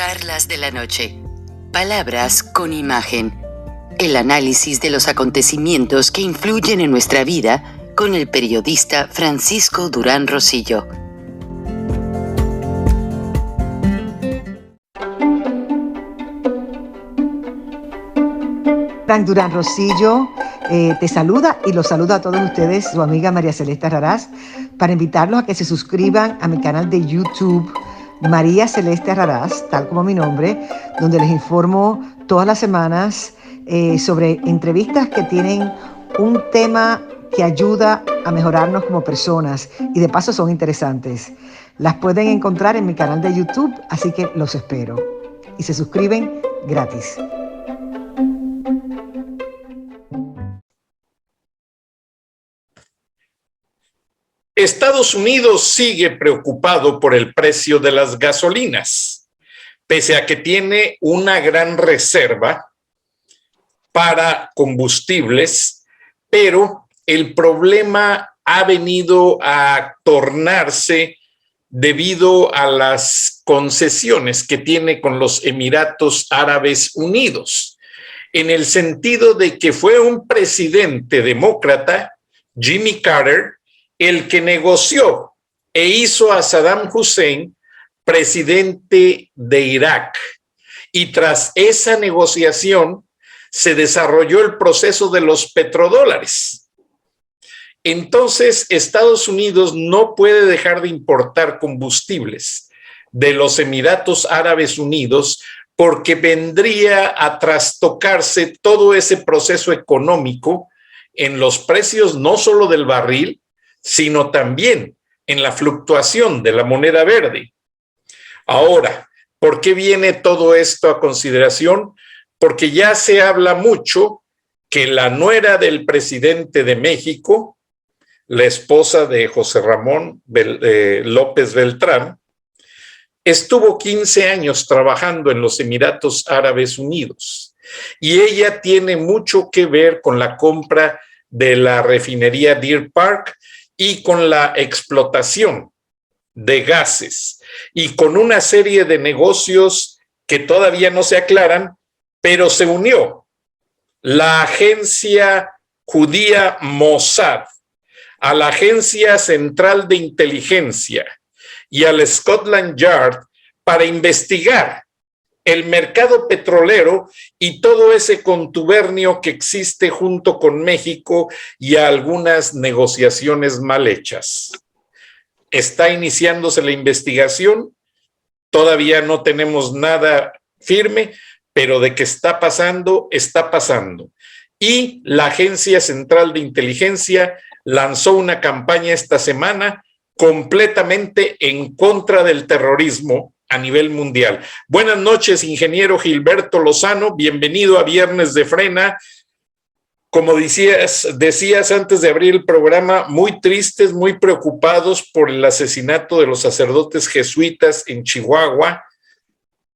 Charlas de la noche. Palabras con imagen. El análisis de los acontecimientos que influyen en nuestra vida con el periodista Francisco Durán Rosillo. Frank Durán Rosillo te saluda y los saluda a todos ustedes, su amiga María Celeste Raraz, para invitarlos a que se suscriban a mi canal de YouTube, María Celeste Raraz, tal como mi nombre, donde les informo todas las semanas sobre entrevistas que tienen un tema que ayuda a mejorarnos como personas y de paso son interesantes. Las pueden encontrar en mi canal de YouTube, así que los espero. Y se suscriben gratis. Estados Unidos sigue preocupado por el precio de las gasolinas, pese a que tiene una gran reserva para combustibles, pero el problema ha venido a tornarse debido a las concesiones que tiene con los Emiratos Árabes Unidos, en el sentido de que fue un presidente demócrata, Jimmy Carter, el que negoció e hizo a Saddam Hussein presidente de Irak. Y tras esa negociación se desarrolló el proceso de los petrodólares. Entonces, Estados Unidos no puede dejar de importar combustibles de los Emiratos Árabes Unidos porque vendría a trastocarse todo ese proceso económico en los precios no solo del barril, sino también en la fluctuación de la moneda verde. Ahora, ¿por qué viene todo esto a consideración? Porque ya se habla mucho que la nuera del presidente de México, la esposa de José Ramón López Beltrán, estuvo 15 años trabajando en los Emiratos Árabes Unidos y ella tiene mucho que ver con la compra de la refinería Deer Park y con la explotación de gases y con una serie de negocios que todavía no se aclaran, pero se unió la agencia judía Mossad a la Agencia Central de Inteligencia y al Scotland Yard para investigar el mercado petrolero y todo ese contubernio que existe junto con México y a algunas negociaciones mal hechas. Está iniciándose la investigación, todavía no tenemos nada firme, pero de que está pasando, está pasando. Y la Agencia Central de Inteligencia lanzó una campaña esta semana completamente en contra del terrorismo a nivel mundial. Buenas noches, ingeniero Gilberto Lozano, bienvenido a Viernes de Frena. Como decías antes de abrir el programa, muy tristes, muy preocupados por el asesinato de los sacerdotes jesuitas en Chihuahua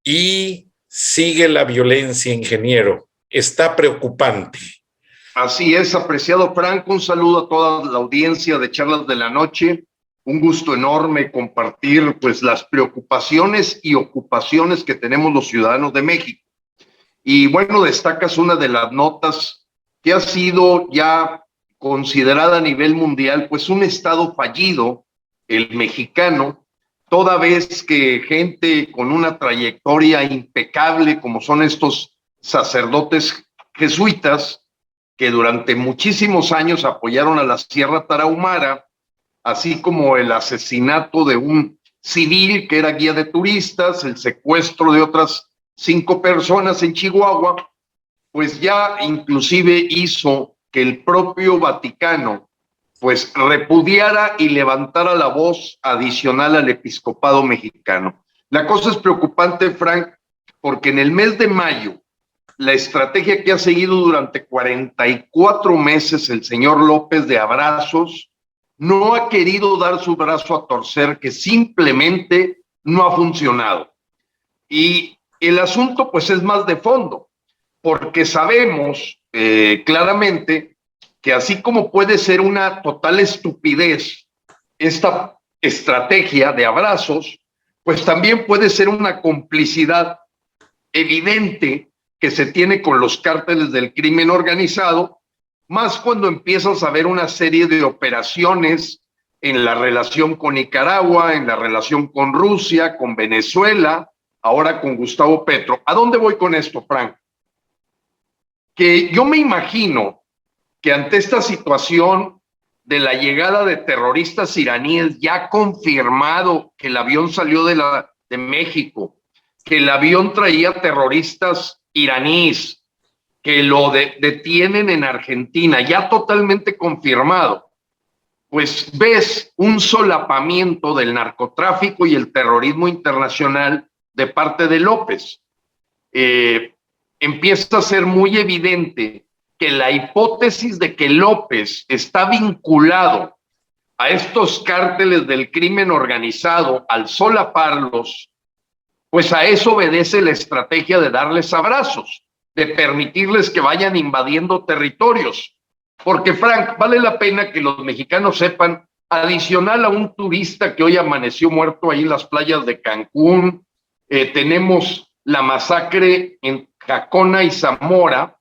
y sigue la violencia, ingeniero. Está preocupante. Así es, apreciado Franco, un saludo a toda la audiencia de Charlas de la Noche. Un gusto enorme compartir pues las preocupaciones y ocupaciones que tenemos los ciudadanos de México. Y bueno, destacas una de las notas que ha sido ya considerada a nivel mundial pues un estado fallido, el mexicano, toda vez que gente con una trayectoria impecable como son estos sacerdotes jesuitas que durante muchísimos años apoyaron a la Sierra Tarahumara, así como el asesinato de un civil que era guía de turistas, el secuestro de otras 5 personas en Chihuahua, pues ya inclusive hizo que el propio Vaticano pues repudiara y levantara la voz adicional al episcopado mexicano. La cosa es preocupante, Frank, porque en el mes de mayo, la estrategia que ha seguido durante 44 meses el señor López de abrazos, no ha querido dar su brazo a torcer, que simplemente no ha funcionado. Y el asunto pues es más de fondo, porque sabemos claramente que así como puede ser una total estupidez esta estrategia de abrazos, pues también puede ser una complicidad evidente que se tiene con los cárteles del crimen organizado, más cuando empiezas a ver una serie de operaciones en la relación con Nicaragua, en la relación con Rusia, con Venezuela, ahora con Gustavo Petro. ¿A dónde voy con esto, Frank? Que yo me imagino que ante esta situación de la llegada de terroristas iraníes, ya confirmado que el avión salió de México, que el avión traía terroristas iraníes, que lo detienen en Argentina, ya totalmente confirmado, pues ves un solapamiento del narcotráfico y el terrorismo internacional de parte de López. Empieza a ser muy evidente que la hipótesis de que López está vinculado a estos cárteles del crimen organizado al solaparlos, pues a eso obedece la estrategia de darles abrazos, de permitirles que vayan invadiendo territorios. Porque, Frank, vale la pena que los mexicanos sepan, adicional a un turista que hoy amaneció muerto ahí en las playas de Cancún, tenemos la masacre en Jacona y Zamora,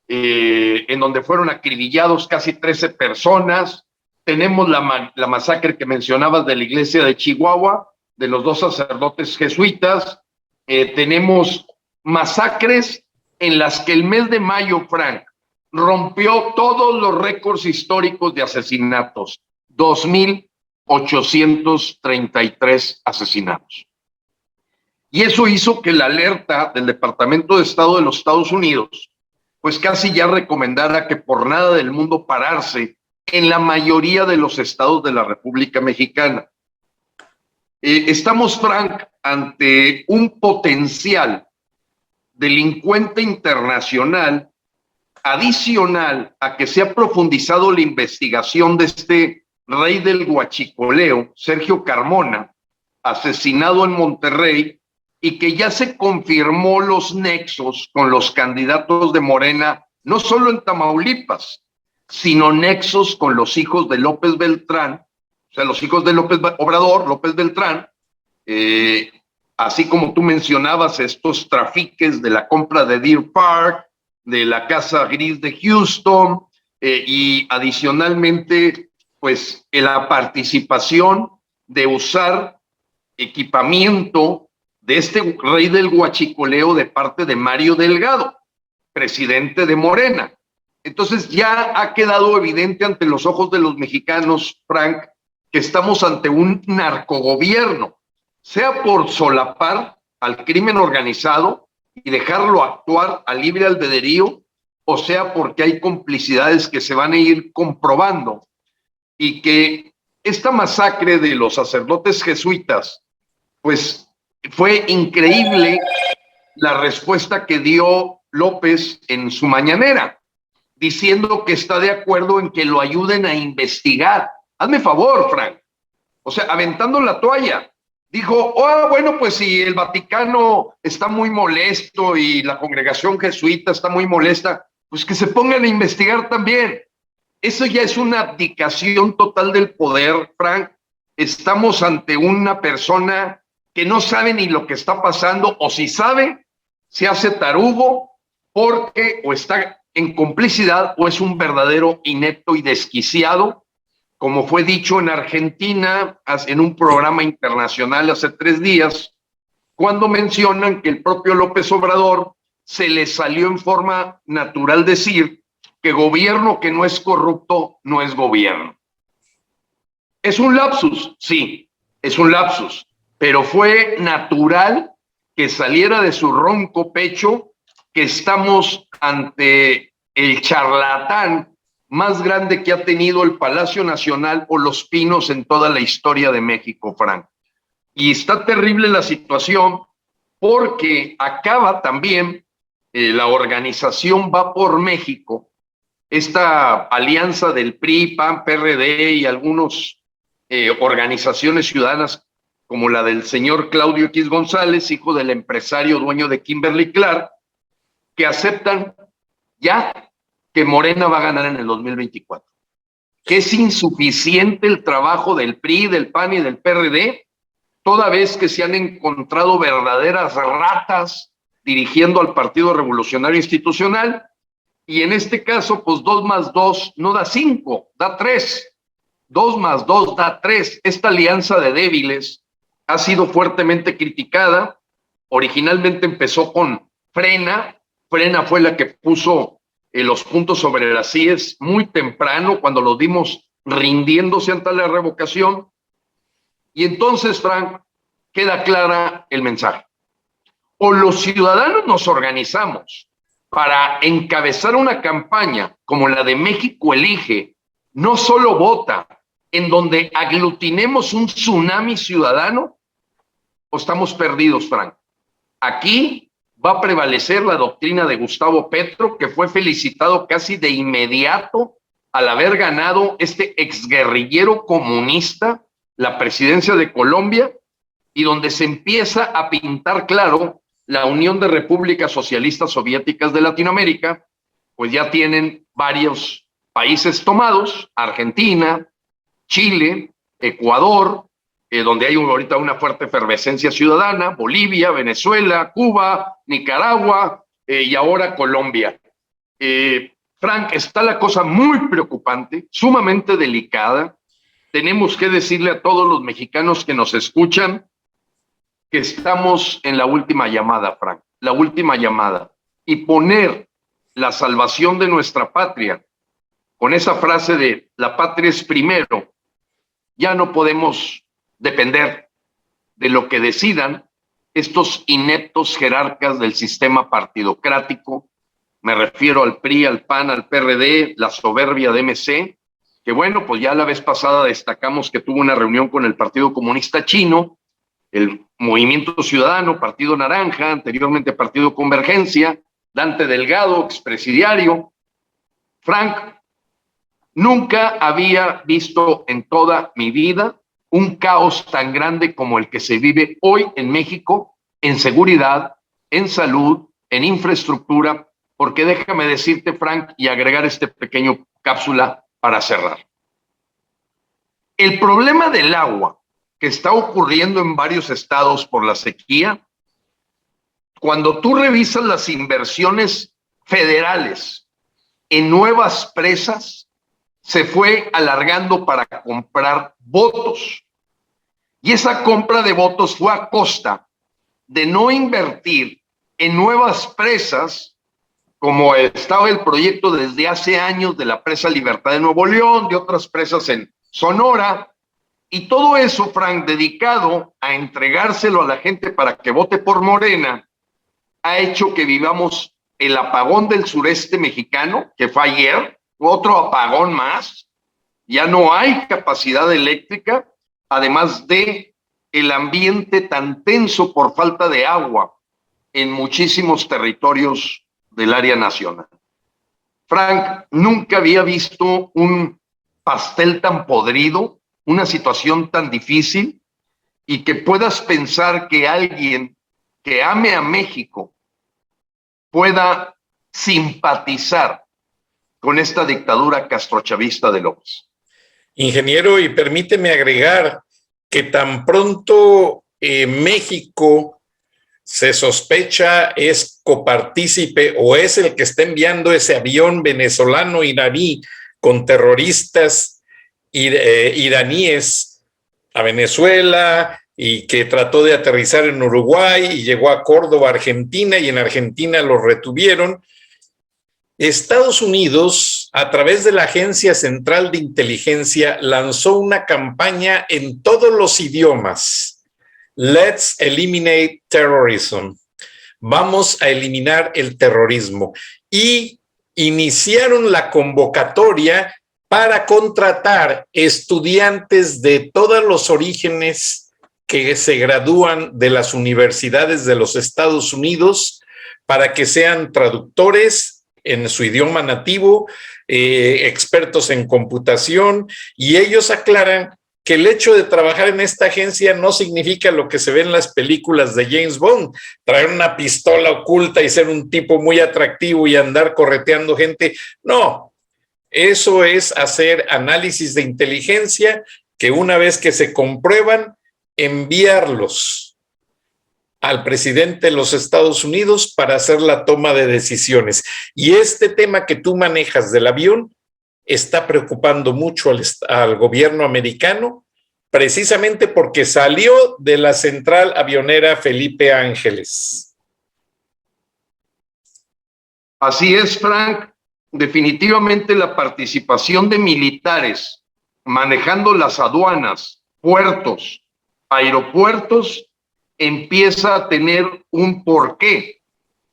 en donde fueron acribillados casi 13 personas. Tenemos la masacre que mencionabas de la iglesia de Chihuahua, de los 2 sacerdotes jesuitas. Tenemos masacres en las que el mes de mayo, Frank, rompió todos los récords históricos de asesinatos. 2,833 asesinatos. Y eso hizo que la alerta del Departamento de Estado de los Estados Unidos, pues casi ya recomendara que por nada del mundo pararse en la mayoría de los estados de la República Mexicana. Estamos, Frank, ante un potencial delincuente internacional adicional a que se ha profundizado la investigación de este rey del huachicoleo, Sergio Carmona, asesinado en Monterrey, y que ya se confirmó los nexos con los candidatos de Morena, no solo en Tamaulipas, sino nexos con los hijos de López Beltrán, o sea, los hijos de López Obrador, López Beltrán, así como tú mencionabas estos trafiques de la compra de Deer Park, de la Casa Gris de Houston, y adicionalmente, pues, la participación de usar equipamiento de este rey del huachicoleo de parte de Mario Delgado, presidente de Morena. Entonces ya ha quedado evidente ante los ojos de los mexicanos, Frank, que estamos ante un narcogobierno, sea por solapar al crimen organizado y dejarlo actuar a libre albedrío, o sea porque hay complicidades que se van a ir comprobando, y que esta masacre de los sacerdotes jesuitas, pues fue increíble la respuesta que dio López en su mañanera, diciendo que está de acuerdo en que lo ayuden a investigar. Hazme favor, Frank. O sea, aventando la toalla. Dijo, bueno, pues si el Vaticano está muy molesto y la congregación jesuita está muy molesta, pues que se pongan a investigar también. Eso ya es una abdicación total del poder, Frank. Estamos ante una persona que no sabe ni lo que está pasando, o si sabe, se hace tarugo porque o está en complicidad o es un verdadero inepto y desquiciado, como fue dicho en Argentina en un programa internacional hace 3 días, cuando mencionan que el propio López Obrador se le salió en forma natural decir que gobierno que no es corrupto no es gobierno. ¿Es un lapsus? Sí, es un lapsus. Pero fue natural que saliera de su ronco pecho que estamos ante el charlatán más grande que ha tenido el Palacio Nacional o Los Pinos en toda la historia de México, Frank. Y está terrible la situación porque acaba también la organización Va por México, esta alianza del PRI, PAN, PRD y algunas organizaciones ciudadanas como la del señor Claudio X González, hijo del empresario dueño de Kimberly Clark, que aceptan ya que Morena va a ganar en el 2024. Que es insuficiente el trabajo del PRI, del PAN y del PRD, toda vez que se han encontrado verdaderas ratas dirigiendo al Partido Revolucionario Institucional, y en este caso, pues 2 más 2 no da 5, da 3. 2 más 2 da 3. Esta alianza de débiles ha sido fuertemente criticada. Originalmente empezó con Frena. Frena fue la que puso los puntos sobre las IES muy temprano, cuando los vimos rindiéndose ante la revocación. Y entonces, Frank, queda clara el mensaje. O los ciudadanos nos organizamos para encabezar una campaña como la de México Elige, no solo vota, en donde aglutinemos un tsunami ciudadano, o estamos perdidos, Frank. Aquí va a prevalecer la doctrina de Gustavo Petro, que fue felicitado casi de inmediato al haber ganado este exguerrillero comunista la presidencia de Colombia, y donde se empieza a pintar claro la Unión de Repúblicas Socialistas Soviéticas de Latinoamérica. Pues ya tienen varios países tomados: Argentina, Chile, Ecuador, donde hay ahorita una fuerte efervescencia ciudadana, Bolivia, Venezuela, Cuba, Nicaragua, y ahora Colombia. Frank, está la cosa muy preocupante, sumamente delicada. Tenemos que decirle a todos los mexicanos que nos escuchan que estamos en la última llamada, Frank, la última llamada, y poner la salvación de nuestra patria con esa frase de la patria es primero. Ya no podemos depender de lo que decidan estos ineptos jerarcas del sistema partidocrático. Me refiero al PRI, al PAN, al PRD, la soberbia de MC, que bueno, pues ya la vez pasada destacamos que tuvo una reunión con el Partido Comunista Chino, el Movimiento Ciudadano, Partido Naranja, anteriormente Partido Convergencia, Dante Delgado, expresidiario. Frank, nunca había visto en toda mi vida un caos tan grande como el que se vive hoy en México, en seguridad, en salud, en infraestructura, porque déjame decirte, Frank, y agregar este pequeño cápsula para cerrar. El problema del agua que está ocurriendo en varios estados por la sequía, cuando tú revisas las inversiones federales en nuevas presas, se fue alargando para comprar votos. Y esa compra de votos fue a costa de no invertir en nuevas presas, como estaba el proyecto desde hace años de la presa Libertad de Nuevo León, de otras presas en Sonora, y todo eso, Frank, dedicado a entregárselo a la gente para que vote por Morena, ha hecho que vivamos el apagón del sureste mexicano, que fue ayer, otro apagón más. Ya no hay capacidad eléctrica, además de el ambiente tan tenso por falta de agua en muchísimos territorios del área nacional. Frank, nunca había visto un pastel tan podrido, una situación tan difícil, y que puedas pensar que alguien que ame a México pueda simpatizar con esta dictadura castrochavista de López. Ingeniero, y permíteme agregar que tan pronto México se sospecha es copartícipe o es el que está enviando ese avión venezolano iraní con terroristas iraníes a Venezuela, y que trató de aterrizar en Uruguay y llegó a Córdoba, Argentina, y en Argentina lo retuvieron. Estados Unidos, a través de la Agencia Central de Inteligencia, lanzó una campaña en todos los idiomas. Let's eliminate terrorism. Vamos a eliminar el terrorismo. Y iniciaron la convocatoria para contratar estudiantes de todos los orígenes que se gradúan de las universidades de los Estados Unidos para que sean traductores en su idioma nativo, expertos en computación, y ellos aclaran que el hecho de trabajar en esta agencia no significa lo que se ve en las películas de James Bond, traer una pistola oculta y ser un tipo muy atractivo y andar correteando gente. No. Eso es hacer análisis de inteligencia que, una vez que se comprueban, enviarlos al presidente de los Estados Unidos para hacer la toma de decisiones. Y este tema que tú manejas del avión está preocupando mucho al gobierno americano, precisamente porque salió de la central avionera Felipe Ángeles. Así es, Frank. Definitivamente la participación de militares manejando las aduanas, puertos, aeropuertos, empieza a tener un porqué.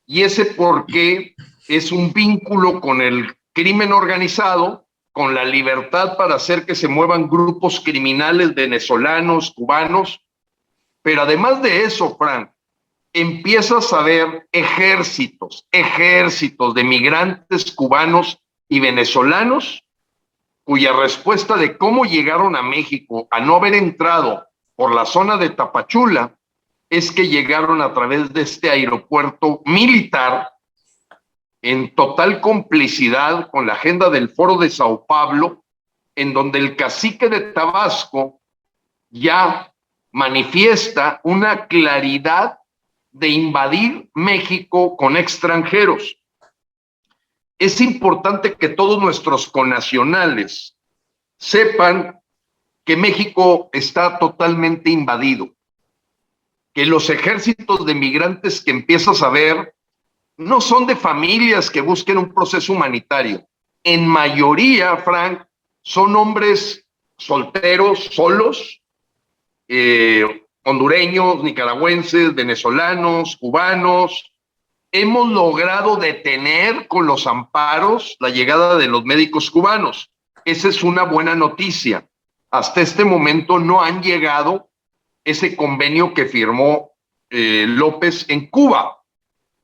Y ese porqué es un vínculo con el crimen organizado, con la libertad para hacer que se muevan grupos criminales venezolanos, cubanos. Pero además de eso, Frank, empiezas a ver ejércitos de migrantes cubanos y venezolanos cuya respuesta de cómo llegaron a México a no haber entrado por la zona de Tapachula es que llegaron a través de este aeropuerto militar en total complicidad con la agenda del Foro de Sao Paulo, en donde el cacique de Tabasco ya manifiesta una claridad de invadir México con extranjeros. Es importante que todos nuestros connacionales sepan que México está totalmente invadido, que los ejércitos de migrantes que empiezas a ver no son de familias que busquen un proceso humanitario. En mayoría, Frank, son hombres solteros, solos, hondureños, nicaragüenses, venezolanos, cubanos. Hemos logrado detener con los amparos la llegada de los médicos cubanos. Esa es una buena noticia. Hasta este momento no han llegado ese convenio que firmó López en Cuba.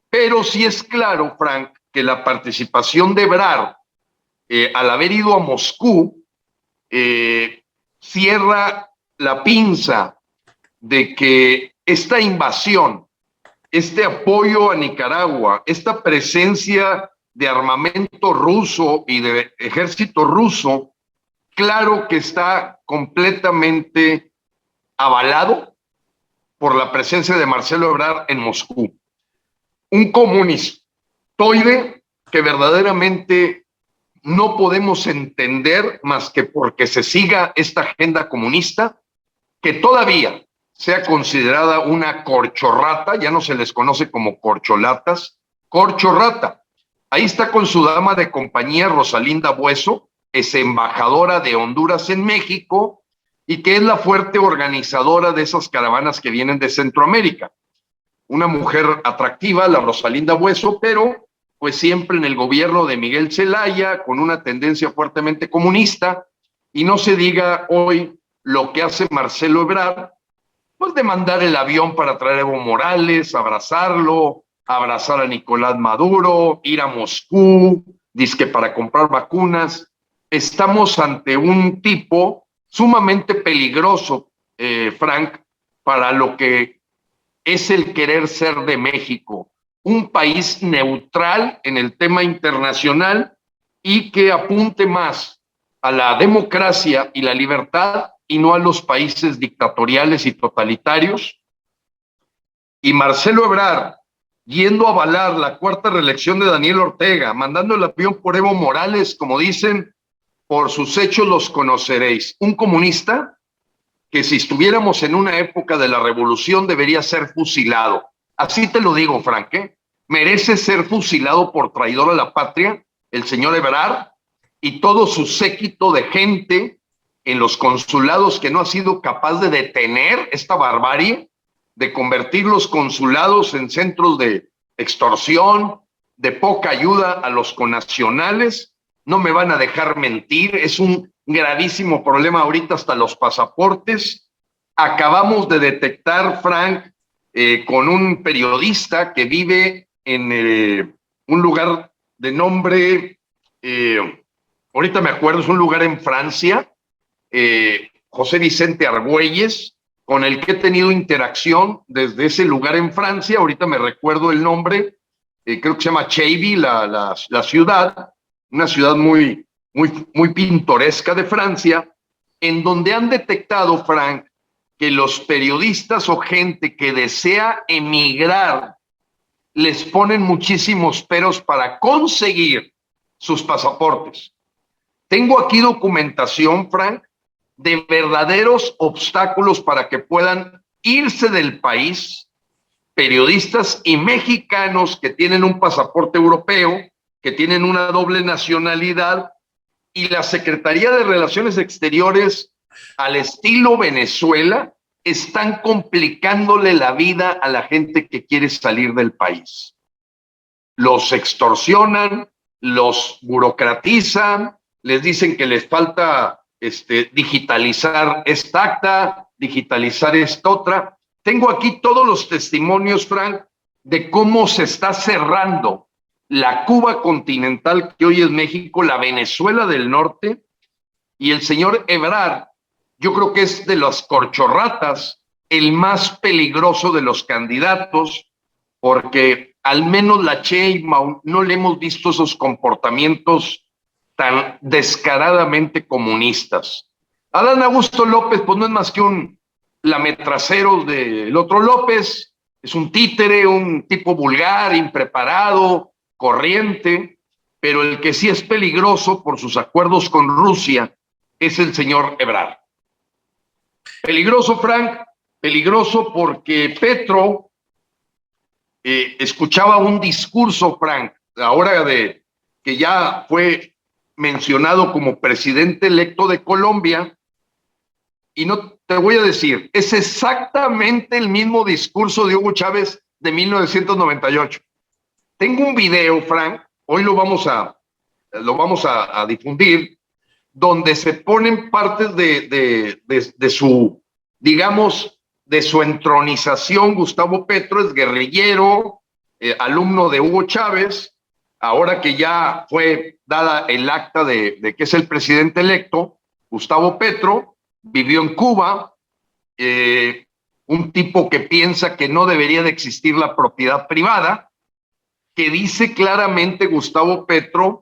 Pero sí es claro, Frank, que la participación de Ebrard, al haber ido a Moscú, cierra la pinza de que esta invasión, este apoyo a Nicaragua, esta presencia de armamento ruso y de ejército ruso, claro que está completamente avalado por la presencia de Marcelo Ebrard en Moscú. Un comunistoide que verdaderamente no podemos entender más que porque se siga esta agenda comunista, que todavía sea considerada una corchorrata, ya no se les conoce como corcholatas, corchorrata. Ahí está con su dama de compañía, Rosalinda Bueso, es embajadora de Honduras en México y que es la fuerte organizadora de esas caravanas que vienen de Centroamérica. Una mujer atractiva, la Rosalinda Bueso, pero pues siempre en el gobierno de Miguel Zelaya, con una tendencia fuertemente comunista, y no se diga hoy lo que hace Marcelo Ebrard, pues de mandar el avión para traer a Evo Morales, abrazarlo, abrazar a Nicolás Maduro, ir a Moscú, dizque para comprar vacunas. Estamos ante un tipo sumamente peligroso, Frank, para lo que es el querer ser de México, un país neutral en el tema internacional y que apunte más a la democracia y la libertad y no a los países dictatoriales y totalitarios. Y Marcelo Ebrard, yendo a avalar la cuarta reelección de Daniel Ortega, mandando el avión por Evo Morales, como dicen, por sus hechos los conoceréis. Un comunista que si estuviéramos en una época de la revolución debería ser fusilado. Así te lo digo, Frank, ¿eh? Merece ser fusilado por traidor a la patria, el señor Ebrard y todo su séquito de gente en los consulados que no ha sido capaz de detener esta barbarie, de convertir los consulados en centros de extorsión, de poca ayuda a los connacionales. No me van a dejar mentir, es un gravísimo problema ahorita hasta los pasaportes. Acabamos de detectar, Frank, con un periodista que vive en un lugar de nombre, ahorita me acuerdo, es un lugar en Francia, José Vicente Argüelles, con el que he tenido interacción desde ese lugar en Francia. Ahorita me recuerdo el nombre, creo que se llama Chevy, la ciudad, una ciudad muy pintoresca de Francia, en donde han detectado, Frank, que los periodistas o gente que desea emigrar les ponen muchísimos peros para conseguir sus pasaportes. Tengo aquí documentación, Frank, de verdaderos obstáculos para que puedan irse del país, periodistas y mexicanos que tienen un pasaporte europeo, que tienen una doble nacionalidad, y la Secretaría de Relaciones Exteriores, al estilo Venezuela, están complicándole la vida a la gente que quiere salir del país. Los extorsionan, los burocratizan, les dicen que les falta digitalizar esta acta, digitalizar esta otra. Tengo aquí todos los testimonios, Frank, de cómo se está cerrando la Cuba continental, que hoy es México, la Venezuela del norte, y el señor Ebrard, yo creo que es de las corchorratas el más peligroso de los candidatos, porque al menos la Sheinbaum no le hemos visto esos comportamientos tan descaradamente comunistas. Adán Augusto López, pues no es más que un lametracero del otro López, es un títere, un tipo vulgar, impreparado, corriente, pero el que sí es peligroso por sus acuerdos con Rusia es el señor Ebrard. Peligroso, Frank, peligroso porque Petro escuchaba un discurso, Frank, ahora de que ya fue mencionado como presidente electo de Colombia, y no te voy a decir, es exactamente el mismo discurso de Hugo Chávez de 1998. Tengo un video, Frank, hoy lo vamos a difundir, donde se ponen partes de su, digamos, de su entronización. Gustavo Petro es guerrillero, alumno de Hugo Chávez, ahora que ya fue dada el acta de que es el presidente electo. Gustavo Petro vivió en Cuba, un tipo que piensa que no debería de existir la propiedad privada, que dice claramente Gustavo Petro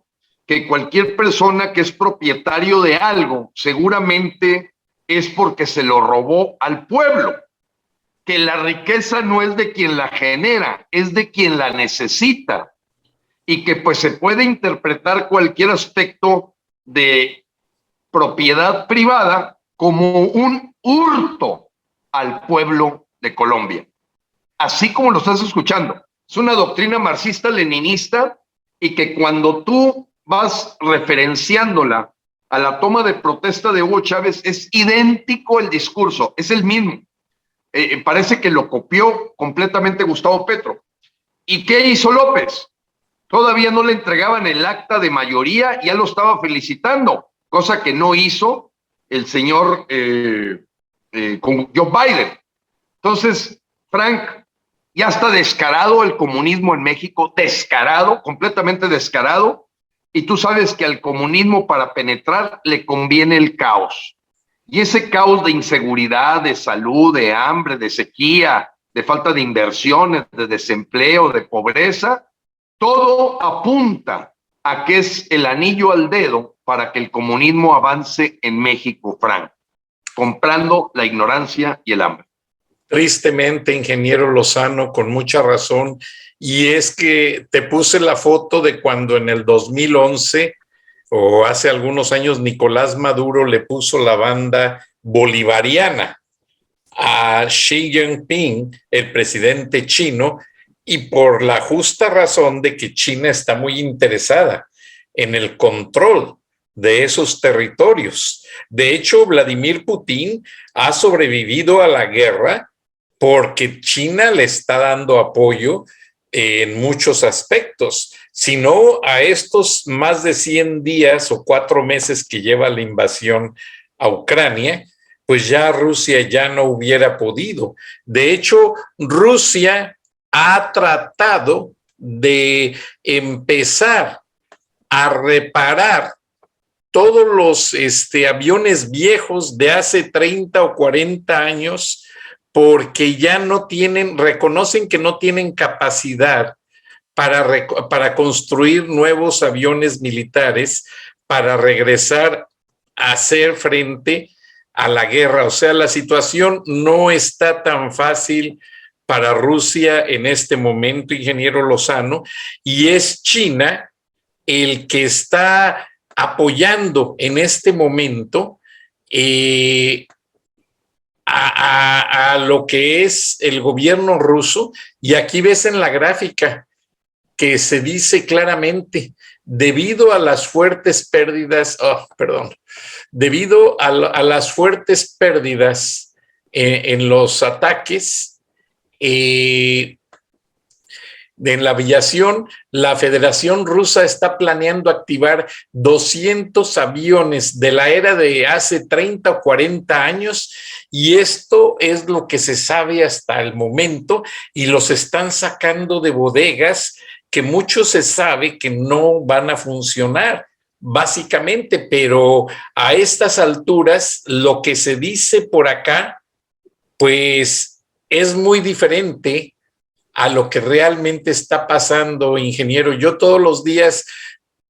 que cualquier persona que es propietario de algo seguramente es porque se lo robó al pueblo, que la riqueza no es de quien la genera, es de quien la necesita, y que pues se puede interpretar cualquier aspecto de propiedad privada como un hurto al pueblo de Colombia, así como lo estás escuchando. Es una doctrina marxista-leninista, y que cuando tú vas referenciándola a la toma de protesta de Hugo Chávez, es idéntico el discurso, es el mismo. Parece que lo copió completamente Gustavo Petro. ¿Y qué hizo López? Todavía no le entregaban el acta de mayoría y ya lo estaba felicitando, cosa que no hizo el señor con Joe Biden. Entonces, Frank, ya está descarado el comunismo en México, descarado, completamente descarado, y tú sabes que al comunismo, para penetrar, le conviene el caos. Y ese caos de inseguridad, de salud, de hambre, de sequía, de falta de inversiones, de desempleo, de pobreza, todo apunta a que es el anillo al dedo para que el comunismo avance en México, Frank, comprando la ignorancia y el hambre. Tristemente, ingeniero Lozano, con mucha razón, y es que te puse la foto de cuando en el 2011 o hace algunos años Nicolás Maduro le puso la banda bolivariana a Xi Jinping, el presidente chino, y por la justa razón de que China está muy interesada en el control de esos territorios. De hecho, Vladimir Putin ha sobrevivido a la guerra porque China le está dando apoyo en muchos aspectos. Si no, a estos más de 100 días o 4 meses que lleva la invasión a Ucrania, pues ya Rusia ya no hubiera podido. De hecho, Rusia ha tratado de empezar a reparar todos los aviones viejos de hace 30 o 40 años, porque ya no tienen, reconocen que no tienen capacidad para construir nuevos aviones militares para regresar a hacer frente a la guerra. O sea, la situación no está tan fácil para Rusia en este momento, ingeniero Lozano, y es China el que está apoyando en este momento a lo que es el gobierno ruso. Y aquí ves en la gráfica que se dice claramente, debido a las fuertes pérdidas, debido a las fuertes pérdidas en los ataques, en la aviación, la Federación Rusa está planeando activar 200 aviones de la era de hace 30 o 40 años, y esto es lo que se sabe hasta el momento, y los están sacando de bodegas que mucho se sabe que no van a funcionar, básicamente, pero a estas alturas lo que se dice por acá, pues es muy diferente a lo que realmente está pasando, ingeniero. Yo todos los días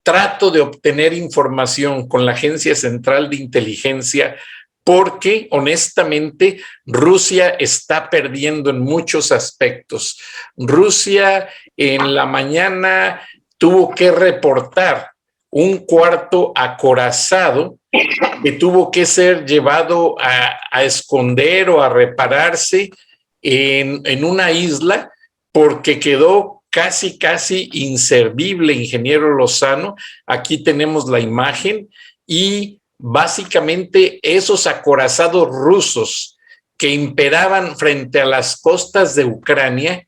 trato de obtener información con la Agencia Central de Inteligencia porque, honestamente, Rusia está perdiendo en muchos aspectos. Rusia en la mañana tuvo que reportar un cuarto acorazado que tuvo que ser llevado a esconder o a repararse en una isla porque quedó casi inservible, ingeniero Lozano. Aquí tenemos la imagen y básicamente esos acorazados rusos que imperaban frente a las costas de Ucrania,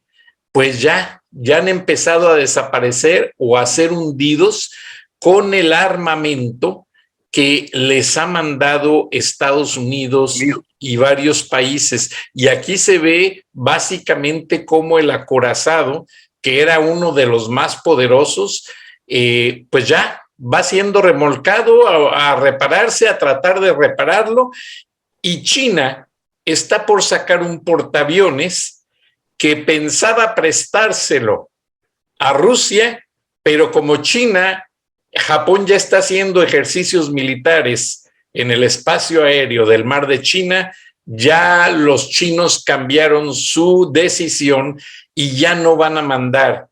pues ya han empezado a desaparecer o a ser hundidos con el armamento que les ha mandado Estados Unidos y varios países. Y aquí se ve básicamente cómo el acorazado, que era uno de los más poderosos, pues ya va siendo remolcado a repararse, a tratar de repararlo. Y China está por sacar un portaaviones que pensaba prestárselo a Rusia, pero como Japón ya está haciendo ejercicios militares en el espacio aéreo del Mar de China, ya los chinos cambiaron su decisión y ya no van a mandar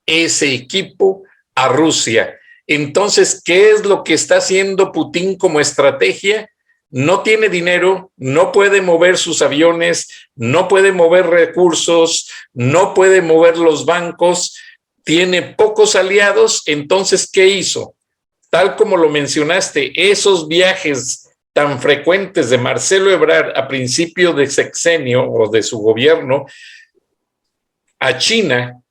ese equipo a Rusia. Entonces, ¿qué es lo que está haciendo Putin como estrategia? No tiene dinero, no puede mover sus aviones, no puede mover recursos, no puede mover los bancos, tiene pocos aliados. Entonces, ¿qué hizo? Tal como lo mencionaste, esos viajes tan frecuentes de Marcelo Ebrard a principio de sexenio o de su gobierno a China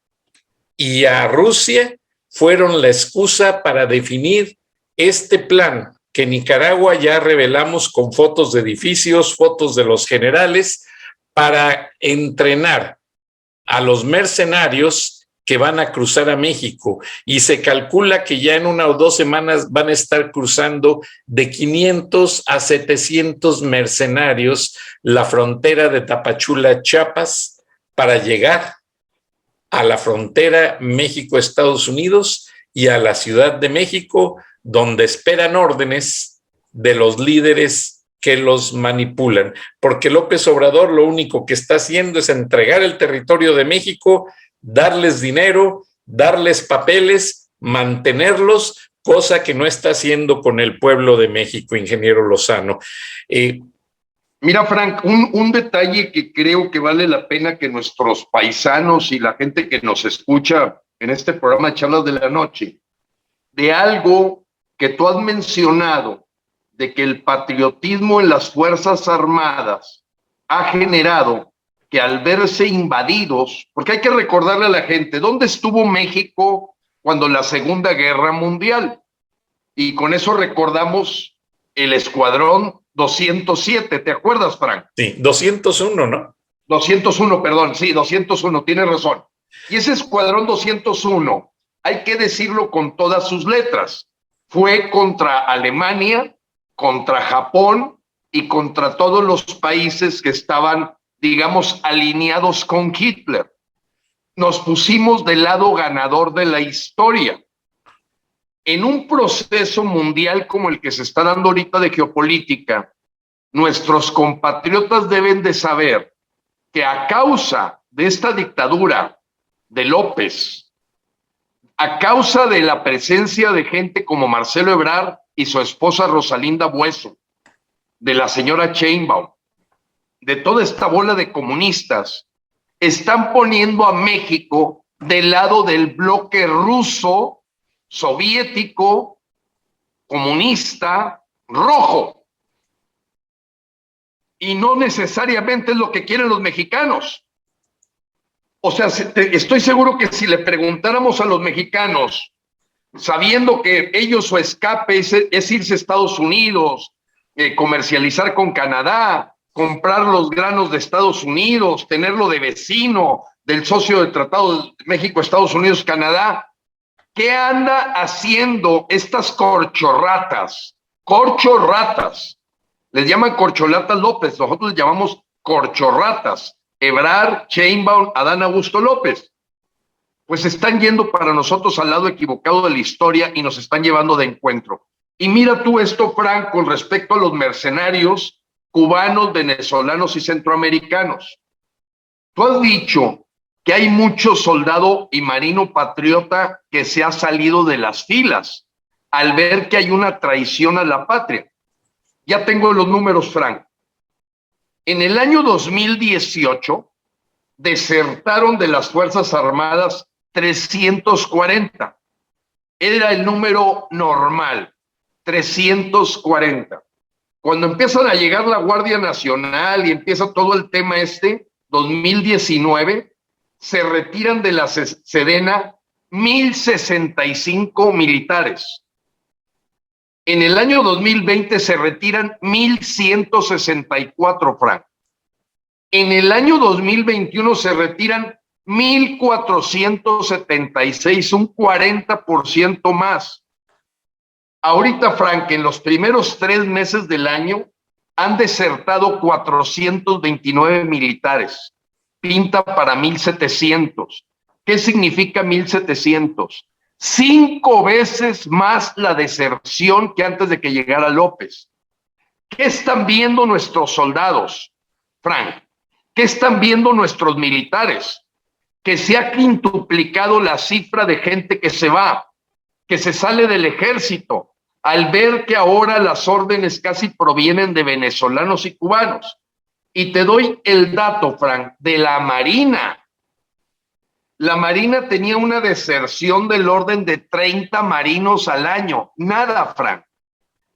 y a Rusia fueron la excusa para definir este plan que en Nicaragua ya revelamos con fotos de edificios, fotos de los generales, para entrenar a los mercenarios que van a cruzar a México, y se calcula que ya en 1 o 2 semanas van a estar cruzando de 500 a 700 mercenarios la frontera de Tapachula, Chiapas, para llegar a la frontera México-Estados Unidos y a la Ciudad de México, donde esperan órdenes de los líderes que los manipulan, porque López Obrador lo único que está haciendo es entregar el territorio de México, darles dinero, darles papeles, mantenerlos, cosa que no está haciendo con el pueblo de México, ingeniero Lozano. Mira, Frank, un detalle que creo que vale la pena que nuestros paisanos y la gente que nos escucha en este programa de Charlas de la Noche, de algo que tú has mencionado, de que el patriotismo en las Fuerzas Armadas ha generado que al verse invadidos, porque hay que recordarle a la gente, ¿dónde estuvo México cuando la Segunda Guerra Mundial? Y con eso recordamos el Escuadrón 207, ¿te acuerdas, Frank? Sí, 201, ¿no? 201, perdón, sí, 201, tienes razón. Y ese Escuadrón 201, hay que decirlo con todas sus letras, fue contra Alemania, contra Japón y contra todos los países que estaban, digamos, alineados con Hitler. Nos pusimos del lado ganador de la historia. En un proceso mundial como el que se está dando ahorita de geopolítica, nuestros compatriotas deben de saber que a causa de esta dictadura de López, a causa de la presencia de gente como Marcelo Ebrard y su esposa Rosalinda Bueso, de la señora Sheinbaum, de toda esta bola de comunistas, están poniendo a México del lado del bloque ruso, soviético, comunista, rojo. Y no necesariamente es lo que quieren los mexicanos. O sea, estoy seguro que si le preguntáramos a los mexicanos, sabiendo que ellos su escape es irse a Estados Unidos, comercializar con Canadá, comprar los granos de Estados Unidos, tenerlo de vecino, del socio del Tratado de México, Estados Unidos, Canadá, ¿qué anda haciendo estas corchorratas? Corchorratas. Les llaman corcholatas López, nosotros les llamamos corchorratas. Ebrard, Sheinbaum, Adán Augusto López. Pues están yendo para nosotros al lado equivocado de la historia y nos están llevando de encuentro. Y mira tú esto, Frank, con respecto a los mercenarios cubanos, venezolanos y centroamericanos. Tú has dicho que hay mucho soldado y marino patriota que se ha salido de las filas al ver que hay una traición a la patria. Ya tengo los números, Frank. En el año 2018 desertaron de las Fuerzas Armadas 340. Era el número normal, 340. Cuando empiezan a llegar la Guardia Nacional y empieza todo el tema 2019, se retiran de la Sedena 1,065 militares. En el año 2020 se retiran 1,164, Frank. En el año 2021 se retiran 1,476, un 40% más. Ahorita, Frank, en los primeros 3 meses del año han desertado 429 militares. Pinta para 1,700. ¿Qué significa 1,700? 5 veces más la deserción que antes de que llegara López. ¿Qué están viendo nuestros soldados, Frank? ¿Qué están viendo nuestros militares? Que se ha quintuplicado la cifra de gente que se va, que se sale del ejército, al ver que ahora las órdenes casi provienen de venezolanos y cubanos. Y te doy el dato, Frank, de la Marina. La Marina tenía una deserción del orden de 30 marinos al año. Nada, Frank.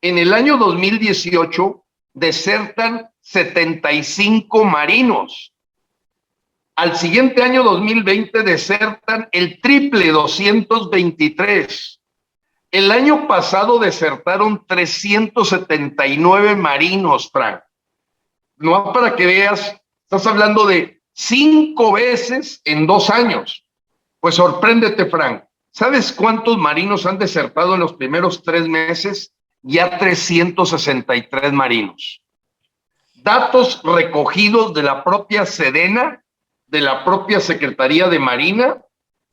En el año 2018 desertan 75 marinos. Al siguiente año 2020 desertan el triple, 223. El año pasado desertaron 379 marinos, Frank. No para que veas, estás hablando de 5 veces en 2 años. Pues sorpréndete, Frank. ¿Sabes cuántos marinos han desertado en los primeros 3 meses? Ya 363 marinos. Datos recogidos de la propia Sedena, de la propia Secretaría de Marina,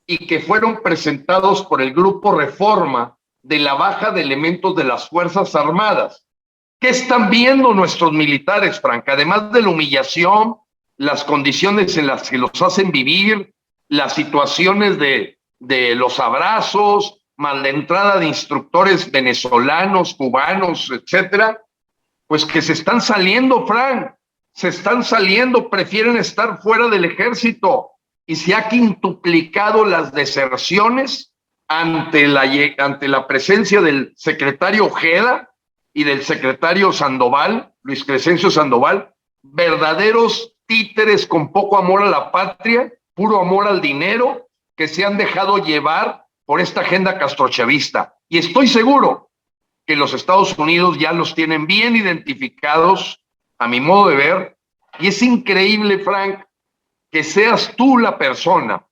y que fueron presentados por el Grupo Reforma de la baja de elementos de las Fuerzas Armadas. ¿Qué están viendo nuestros militares, Frank? Además de la humillación, las condiciones en las que los hacen vivir, las situaciones de los abrazos, más la entrada de instructores venezolanos, cubanos, etcétera, pues que se están saliendo, Frank, se están saliendo, prefieren estar fuera del ejército, y se ha quintuplicado las deserciones ante la presencia del secretario Ojeda y del secretario Sandoval, Luis Crescencio Sandoval, verdaderos títeres con poco amor a la patria, puro amor al dinero, que se han dejado llevar por esta agenda castrochavista. Y estoy seguro que los Estados Unidos ya los tienen bien identificados, a mi modo de ver, y es increíble, Frank, que seas tú la persona,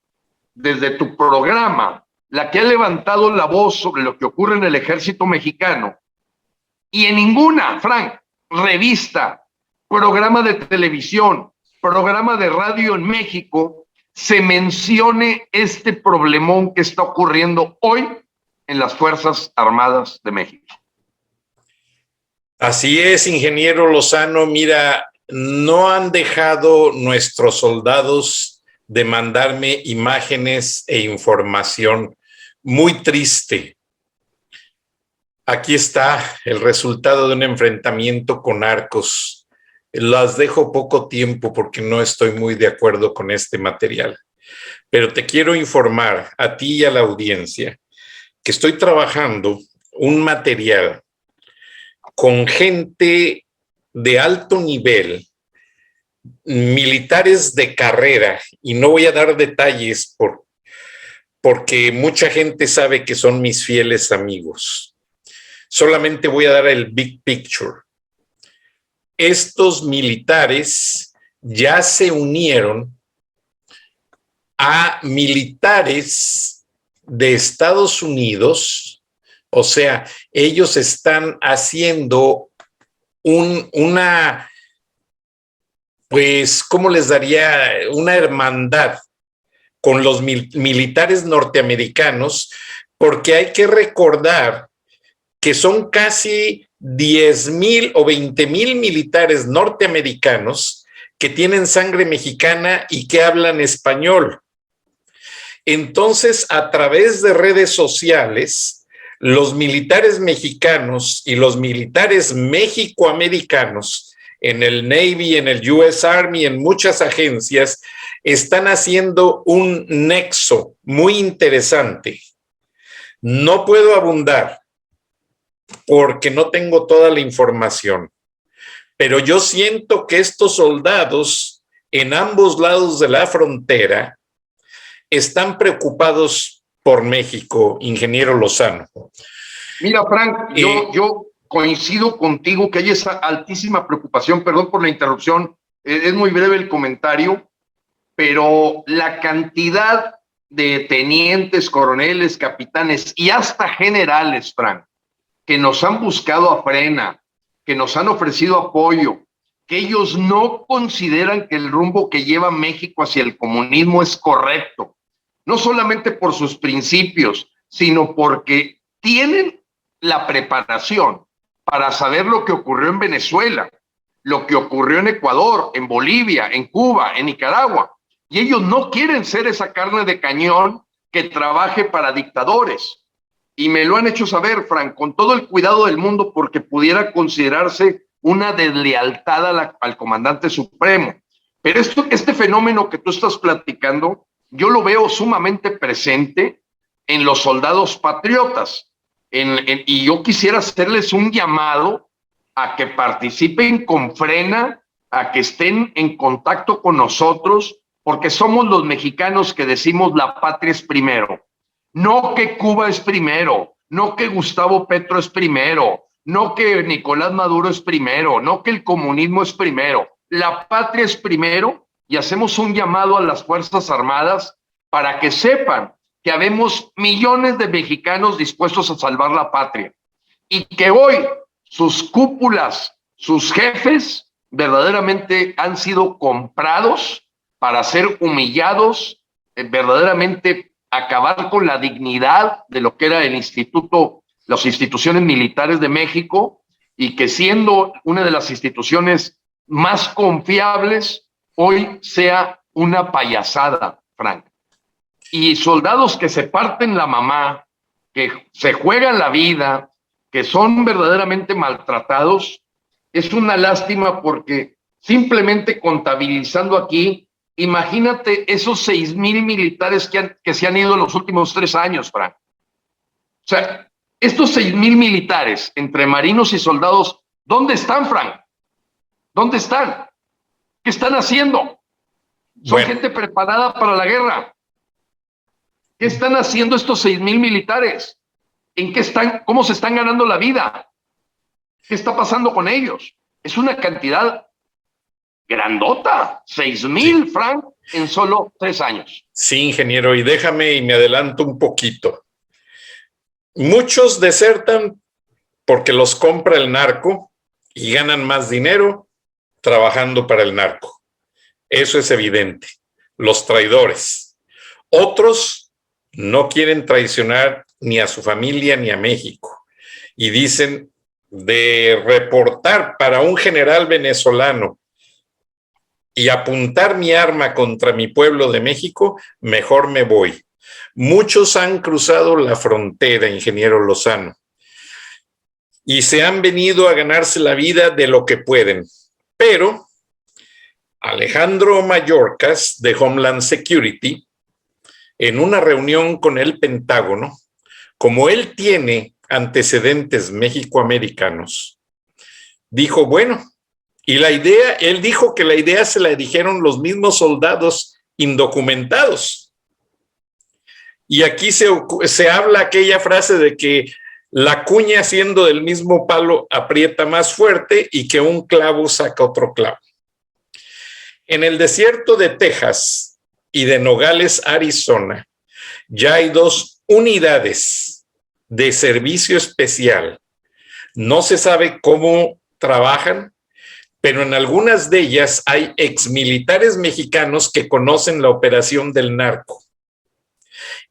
desde tu programa, la que ha levantado la voz sobre lo que ocurre en el ejército mexicano, y en ninguna, Frank, revista, programa de televisión, programa de radio en México, se mencione este problemón que está ocurriendo hoy en las Fuerzas Armadas de México. Así es, ingeniero Lozano. Mira, no han dejado nuestros soldados de mandarme imágenes e información. Muy triste. Aquí está el resultado de un enfrentamiento con narcos. Las dejo poco tiempo porque no estoy muy de acuerdo con este material. Pero te quiero informar a ti y a la audiencia que estoy trabajando un material con gente de alto nivel, militares de carrera, y no voy a dar detalles porque mucha gente sabe que son mis fieles amigos. Solamente voy a dar el big picture. Estos militares ya se unieron a militares de Estados Unidos, o sea, ellos están haciendo pues, ¿cómo les daría? Una hermandad con los militares norteamericanos, porque hay que recordar que son casi 10,000 o 20,000 militares norteamericanos que tienen sangre mexicana y que hablan español. Entonces, a través de redes sociales, los militares mexicanos y los militares mexicoamericanos en el Navy, en el US Army, en muchas agencias, están haciendo un nexo muy interesante. No puedo abundar porque no tengo toda la información, pero yo siento que estos soldados en ambos lados de la frontera están preocupados por México, ingeniero Lozano. Mira, Frank, yo coincido contigo que hay esa altísima preocupación. Perdón por la interrupción, es muy breve el comentario, pero la cantidad de tenientes, coroneles, capitanes y hasta generales, Frank, que nos han buscado a frena, que nos han ofrecido apoyo, que ellos no consideran que el rumbo que lleva México hacia el comunismo es correcto, no solamente por sus principios, sino porque tienen la preparación para saber lo que ocurrió en Venezuela, lo que ocurrió en Ecuador, en Bolivia, en Cuba, en Nicaragua. Y ellos no quieren ser esa carne de cañón que trabaje para dictadores. Y me lo han hecho saber, Frank, con todo el cuidado del mundo, porque pudiera considerarse una deslealtad al comandante supremo. Pero este fenómeno que tú estás platicando, yo lo veo sumamente presente en los soldados patriotas. Y yo quisiera hacerles un llamado a que participen con frena, a que estén en contacto con nosotros, porque somos los mexicanos que decimos la patria es primero. No que Cuba es primero, no que Gustavo Petro es primero, no que Nicolás Maduro es primero, no que el comunismo es primero. La patria es primero, y hacemos un llamado a las Fuerzas Armadas para que sepan que habemos millones de mexicanos dispuestos a salvar la patria y que hoy sus cúpulas, sus jefes, verdaderamente han sido comprados para ser humillados, verdaderamente acabar con la dignidad de lo que era el instituto, las instituciones militares de México, y que siendo una de las instituciones más confiables, hoy sea una payasada, Frank. Y soldados que se parten la mamá, que se juegan la vida, que son verdaderamente maltratados, es una lástima, porque simplemente contabilizando aquí, imagínate esos 6,000 militares que se han ido en los últimos 3 años, Frank. O sea, estos 6,000 militares, entre marinos y soldados, ¿dónde están, Frank? ¿Dónde están? ¿Qué están haciendo? Son gente preparada para la guerra. ¿Qué están haciendo estos 6,000 militares? ¿En qué están? ¿Cómo se están ganando la vida? ¿Qué está pasando con ellos? Es una cantidad grandota, 6,000, sí, Frank, en solo 3 años. Sí, ingeniero, y déjame y me adelanto un poquito. Muchos desertan porque los compra el narco y ganan más dinero trabajando para el narco. Eso es evidente. Los traidores. Otros no quieren traicionar ni a su familia ni a México y dicen, de reportar para un general venezolano y apuntar mi arma contra mi pueblo de México, mejor me voy. Muchos han cruzado la frontera, ingeniero Lozano, y se han venido a ganarse la vida de lo que pueden. Pero Alejandro Mayorkas, de Homeland Security, en una reunión con el Pentágono, como él tiene antecedentes mexicoamericanos, dijo, bueno, y la idea, él dijo que la idea se la dijeron los mismos soldados indocumentados. Y aquí se habla aquella frase de que la cuña siendo del mismo palo aprieta más fuerte y que un clavo saca otro clavo. En el desierto de Texas y de Nogales, Arizona, ya hay 2 unidades de servicio especial. No se sabe cómo trabajan, pero en algunas de ellas hay exmilitares mexicanos que conocen la operación del narco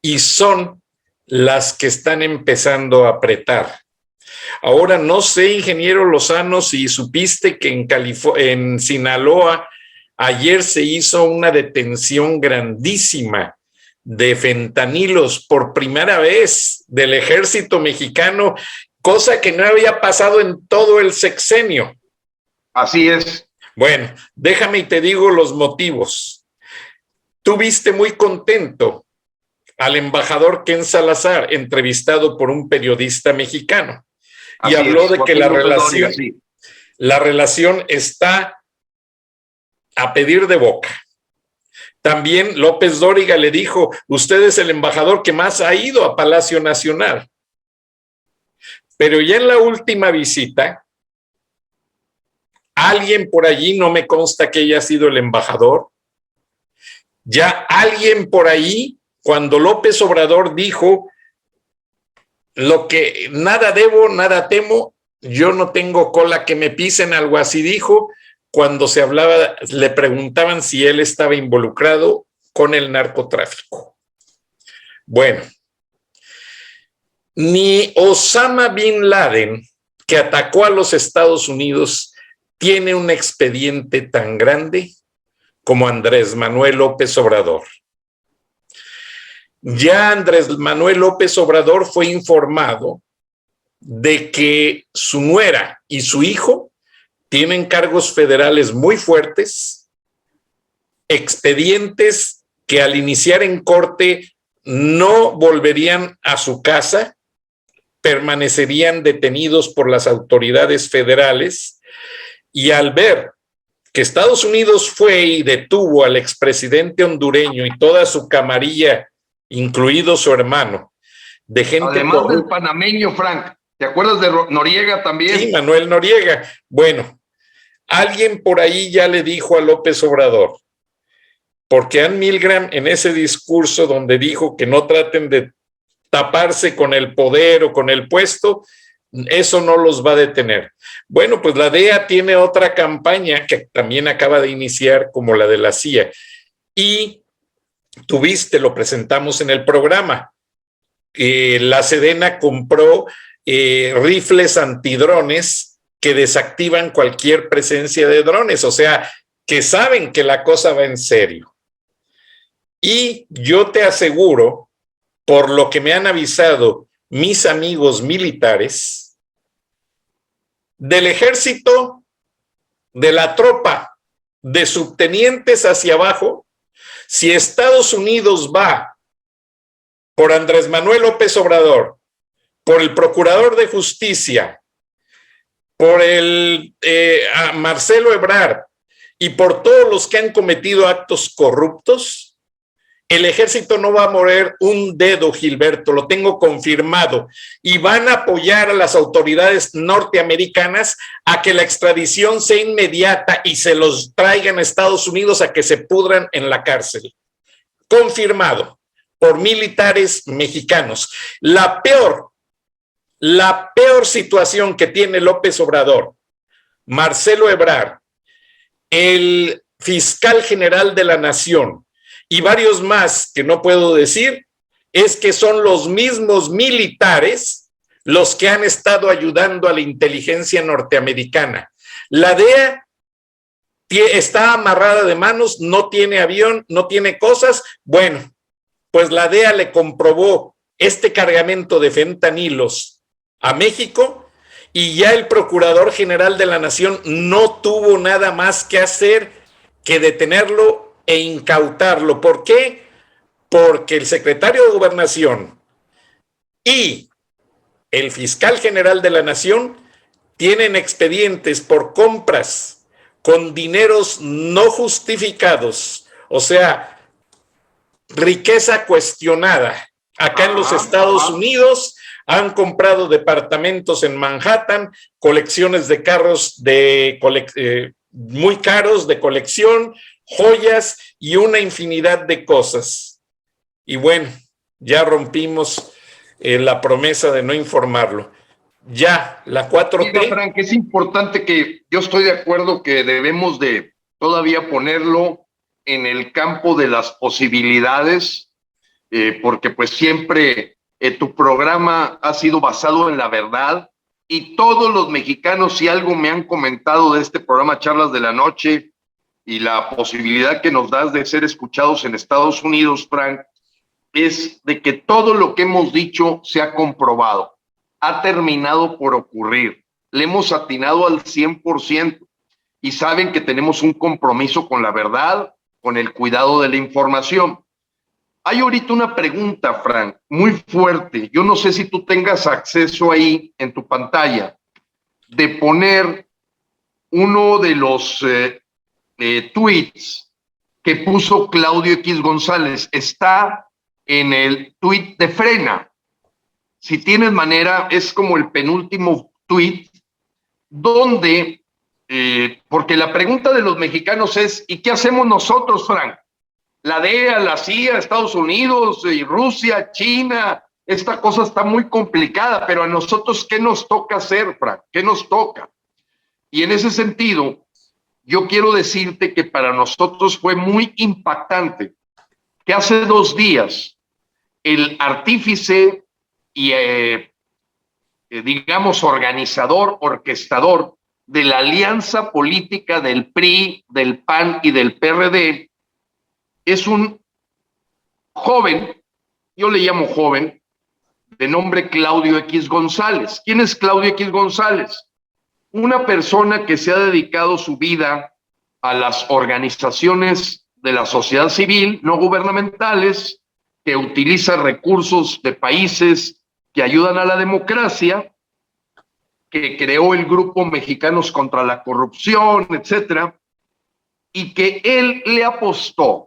y son las que están empezando a apretar. Ahora, no sé, ingeniero Lozano, si supiste que en Sinaloa ayer se hizo una detención grandísima de fentanilos por primera vez del ejército mexicano, cosa que no había pasado en todo el sexenio. Así es. Bueno, déjame y te digo los motivos. Tú viste muy contento al embajador Ken Salazar, entrevistado por un periodista mexicano, y habló de que la relación está a pedir de boca. También López Dóriga le dijo, usted es el embajador que más ha ido a Palacio Nacional. Pero ya en la última visita, alguien por allí, no me consta que haya sido el embajador, ya alguien por ahí, cuando López Obrador dijo, lo que nada debo, nada temo, yo no tengo cola que me pisen, algo así dijo, cuando se hablaba, le preguntaban si él estaba involucrado con el narcotráfico. Bueno, ni Osama Bin Laden, que atacó a los Estados Unidos, tiene un expediente tan grande como Andrés Manuel López Obrador. Ya Andrés Manuel López Obrador fue informado de que su nuera y su hijo tienen cargos federales muy fuertes, expedientes que al iniciar en corte no volverían a su casa, permanecerían detenidos por las autoridades federales, y al ver que Estados Unidos fue y detuvo al expresidente hondureño y toda su camarilla, incluido su hermano, de gente además del panameño, Frank, ¿te acuerdas de Noriega también? Sí, Manuel Noriega. Bueno, alguien por ahí ya le dijo a López Obrador, porque Ann Milgram en ese discurso donde dijo que no traten de taparse con el poder o con el puesto, eso no los va a detener. Bueno, pues la DEA tiene otra campaña que también acaba de iniciar, como la de la CIA, y tuviste, lo presentamos en el programa, la Sedena compró rifles antidrones que desactivan cualquier presencia de drones, o sea, que saben que la cosa va en serio. Y yo te aseguro, por lo que me han avisado mis amigos militares, del ejército, de la tropa, de subtenientes hacia abajo, si Estados Unidos va por Andrés Manuel López Obrador, por el Procurador de Justicia, por Marcelo Ebrard y por todos los que han cometido actos corruptos, el ejército no va a mover un dedo, Gilberto, lo tengo confirmado, y van a apoyar a las autoridades norteamericanas a que la extradición sea inmediata y se los traigan a Estados Unidos a que se pudran en la cárcel. Confirmado por militares mexicanos. La peor situación que tiene López Obrador, Marcelo Ebrard, el fiscal general de la Nación, y varios más que no puedo decir, es que son los mismos militares los que han estado ayudando a la inteligencia norteamericana. La DEA está amarrada de manos, no tiene avión, no tiene cosas. Bueno, pues la DEA le comprobó este cargamento de fentanilos a México y ya el Procurador General de la Nación no tuvo nada más que hacer que detenerlo e incautarlo. ¿Por qué? Porque el secretario de Gobernación y el fiscal general de la Nación tienen expedientes por compras con dineros no justificados, o sea, riqueza cuestionada. Acá en los Estados Unidos han comprado departamentos en Manhattan, colecciones de carros muy caros de colección, joyas y una infinidad de cosas. Y bueno, ya rompimos la promesa de no informarlo. Ya, la 4T... Mira, Frank, es importante que yo estoy de acuerdo que debemos de todavía ponerlo en el campo de las posibilidades, porque pues siempre tu programa ha sido basado en la verdad y todos los mexicanos, si algo me han comentado de este programa Charlas de la Noche y la posibilidad que nos das de ser escuchados en Estados Unidos, Frank, es de que todo lo que hemos dicho se ha comprobado, ha terminado por ocurrir, le hemos atinado al 100% y saben que tenemos un compromiso con la verdad, con el cuidado de la información. Hay ahorita una pregunta, Frank, muy fuerte. Yo no sé si tú tengas acceso ahí en tu pantalla de poner uno de los tweets que puso Claudio X González. Está en el tweet de Frena. Si tienes manera, es como el penúltimo tweet donde, porque la pregunta de los mexicanos es, ¿y qué hacemos nosotros, Frank? La DEA, la CIA, Estados Unidos, y Rusia, China, esta cosa está muy complicada, pero a nosotros, ¿qué nos toca hacer, Frank? ¿Qué nos toca? Y en ese sentido, yo quiero decirte que para nosotros fue muy impactante que hace 2 días el artífice y, digamos, organizador, orquestador de la alianza política del PRI, del PAN y del PRD, es un joven, yo le llamo joven, de nombre Claudio X González. ¿Quién es Claudio X González? Una persona que se ha dedicado su vida a las organizaciones de la sociedad civil, no gubernamentales, que utiliza recursos de países que ayudan a la democracia, que creó el grupo Mexicanos contra la Corrupción, etcétera, y que él le apostó,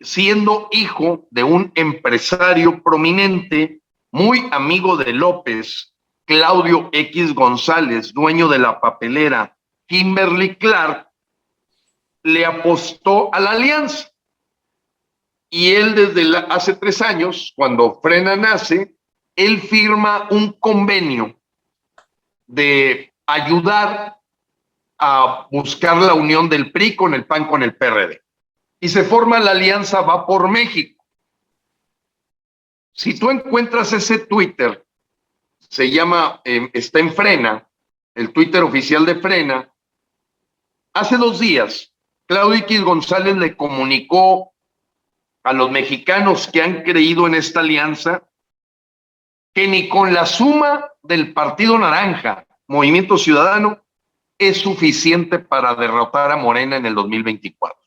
siendo hijo de un empresario prominente, muy amigo de López, Claudio X González, dueño de la papelera Kimberly Clark, le apostó a la alianza. Y él desde hace 3 años, cuando Frena nace, él firma un convenio de ayudar a buscar la unión del PRI con el PAN, con el PRD. Y se forma la alianza Va por México. Si tú encuentras ese Twitter, se llama, está en Frena, el Twitter oficial de Frena, hace 2 días, Claudio X González le comunicó a los mexicanos que han creído en esta alianza que ni con la suma del Partido Naranja, Movimiento Ciudadano, es suficiente para derrotar a Morena en el 2024.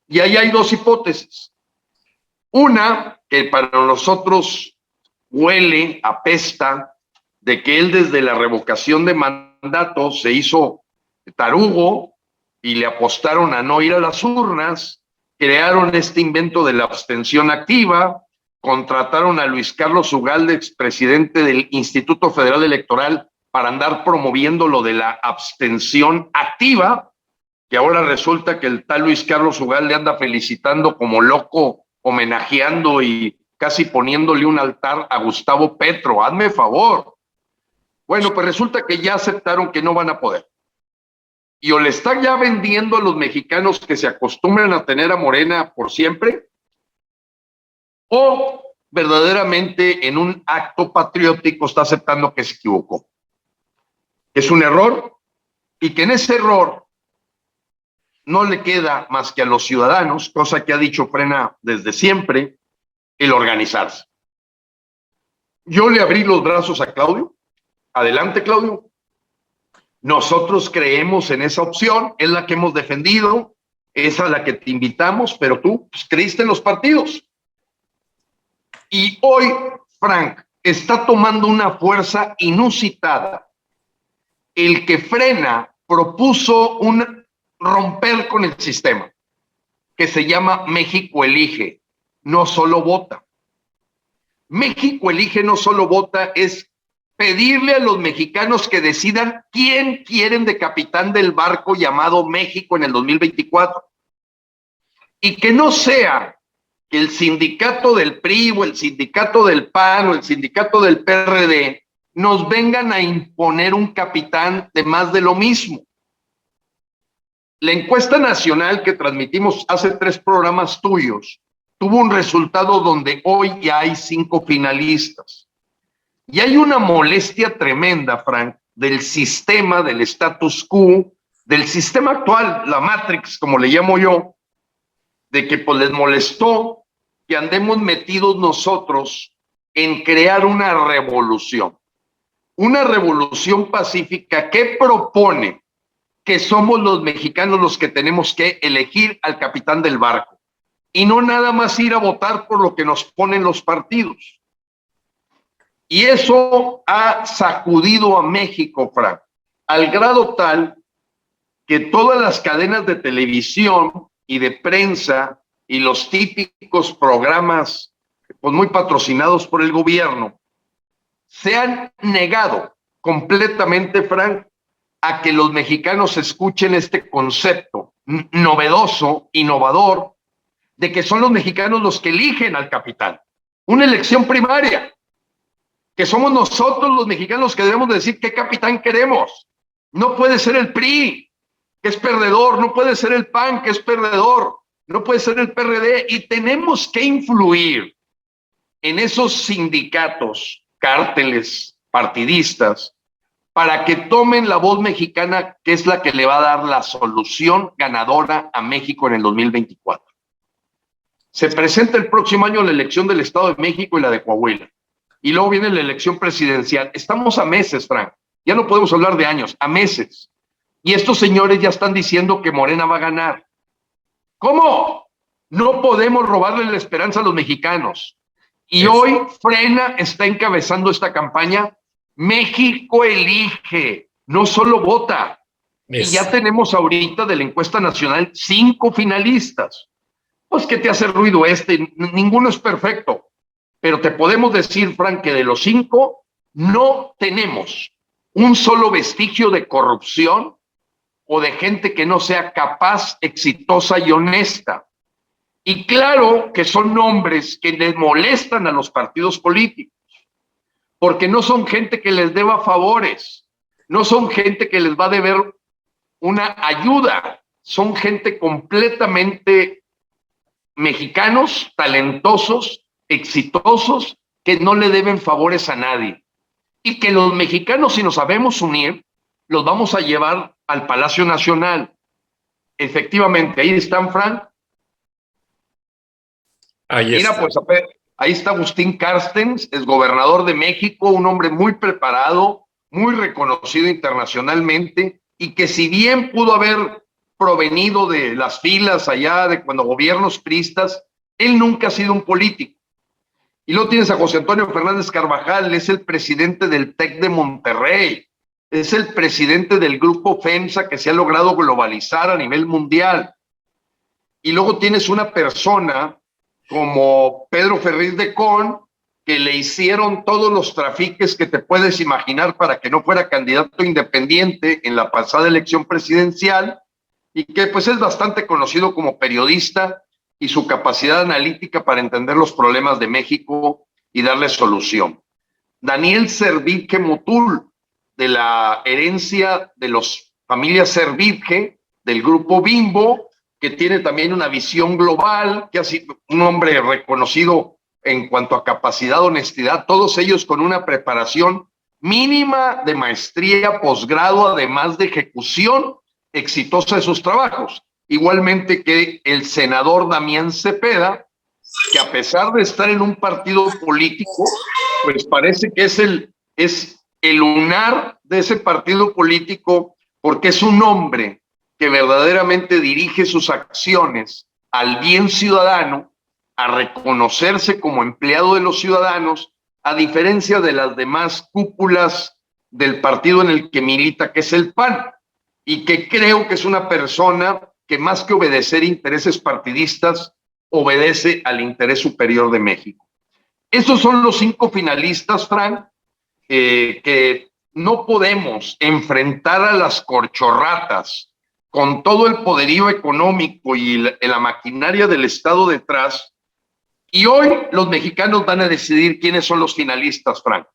Y ahí hay 2 hipótesis. Una, que para nosotros huele, apesta, de que él desde la revocación de mandato se hizo tarugo y le apostaron a no ir a las urnas, crearon este invento de la abstención activa, contrataron a Luis Carlos Ugalde, expresidente del Instituto Federal Electoral, para andar promoviendo lo de la abstención activa, que ahora resulta que el tal Luis Carlos Ugalde anda felicitando como loco, homenajeando y casi poniéndole un altar a Gustavo Petro. Hazme favor. Bueno, pues resulta que ya aceptaron que no van a poder. Y o le están ya vendiendo a los mexicanos que se acostumbran a tener a Morena por siempre, o verdaderamente en un acto patriótico está aceptando que se equivocó. Es un error y que en ese error no le queda más que a los ciudadanos, cosa que ha dicho Frena desde siempre, el organizarse. Yo le abrí los brazos a Claudio. Adelante, Claudio. Nosotros creemos en esa opción, es la que hemos defendido, es a la que te invitamos, pero tú pues, creíste en los partidos. Y hoy, Frank, está tomando una fuerza inusitada. El que Frena propuso un romper con el sistema, que se llama México Elige, no solo vota. México Elige, no solo vota, es pedirle a los mexicanos que decidan quién quieren de capitán del barco llamado México en el 2024. Y que no sea que el sindicato del PRI o el sindicato del PAN o el sindicato del PRD nos vengan a imponer un capitán de más de lo mismo. La encuesta nacional que transmitimos hace 3 programas tuyos tuvo un resultado donde hoy ya hay 5 finalistas. Y hay una molestia tremenda, Frank, del sistema, del status quo, del sistema actual, la Matrix, como le llamo yo, de que pues les molestó que andemos metidos nosotros en crear una revolución pacífica que propone que somos los mexicanos los que tenemos que elegir al capitán del barco y no nada más ir a votar por lo que nos ponen los partidos. Y eso ha sacudido a México, Frank, al grado tal que todas las cadenas de televisión y de prensa y los típicos programas pues muy patrocinados por el gobierno se han negado completamente, Frank, a que los mexicanos escuchen este concepto novedoso, innovador, de que son los mexicanos los que eligen al capitán. Una elección primaria, que somos nosotros los mexicanos que debemos decir qué capitán queremos. No puede ser el PRI, que es perdedor, no puede ser el PAN, que es perdedor, no puede ser el PRD, y tenemos que influir en esos sindicatos, cárteles, partidistas, para que tomen la voz mexicana, que es la que le va a dar la solución ganadora a México en el 2024. Se presenta el próximo año la elección del Estado de México y la de Coahuila. Y luego viene la elección presidencial. Estamos a meses, Frank. Ya no podemos hablar de años, a meses. Y estos señores ya están diciendo que Morena va a ganar. ¿Cómo? No podemos robarle la esperanza a los mexicanos. Y hoy Frena está encabezando esta campaña. México Elige, no solo vota. Y ya tenemos ahorita de la encuesta nacional 5 finalistas. Pues, ¿qué te hace ruido este? Ninguno es perfecto. Pero te podemos decir, Frank, que de los 5 no tenemos un solo vestigio de corrupción o de gente que no sea capaz, exitosa y honesta. Y claro que son nombres que les molestan a los partidos políticos, porque no son gente que les deba favores, no son gente que les va a deber una ayuda, son gente completamente mexicanos, talentosos, exitosos, que no le deben favores a nadie. Y que los mexicanos, si nos sabemos unir, los vamos a llevar al Palacio Nacional. Efectivamente, ahí están, Frank. Ahí está. Mira, pues ahí está Agustín Carstens, es gobernador de México, un hombre muy preparado, muy reconocido internacionalmente, y que si bien pudo haber provenido de las filas allá de cuando gobiernos priistas, él nunca ha sido un político. Y luego tienes a José Antonio Fernández Carvajal, es el presidente del TEC de Monterrey, es el presidente del grupo FEMSA que se ha logrado globalizar a nivel mundial. Y luego tienes una persona como Pedro Ferriz de Con, que le hicieron todos los trafiques que te puedes imaginar para que no fuera candidato independiente en la pasada elección presidencial, y que pues es bastante conocido como periodista y su capacidad analítica para entender los problemas de México y darle solución. Daniel Servitje Motul, de la herencia de los familias Servitje, del grupo Bimbo, que tiene también una visión global, que ha sido un hombre reconocido en cuanto a capacidad, honestidad, todos ellos con una preparación mínima de maestría, posgrado, además de ejecución exitosa de sus trabajos. Igualmente que el senador Damián Cepeda, que a pesar de estar en un partido político, pues parece que es el lunar de ese partido político, porque es un hombre que verdaderamente dirige sus acciones al bien ciudadano, a reconocerse como empleado de los ciudadanos, a diferencia de las demás cúpulas del partido en el que milita, que es el PAN, y que creo que es una persona que más que obedecer intereses partidistas, obedece al interés superior de México. Estos son los 5 finalistas, Frank, que no podemos enfrentar a las corchorratas con todo el poderío económico y la maquinaria del Estado detrás. Y hoy los mexicanos van a decidir quiénes son los finalistas, Frank.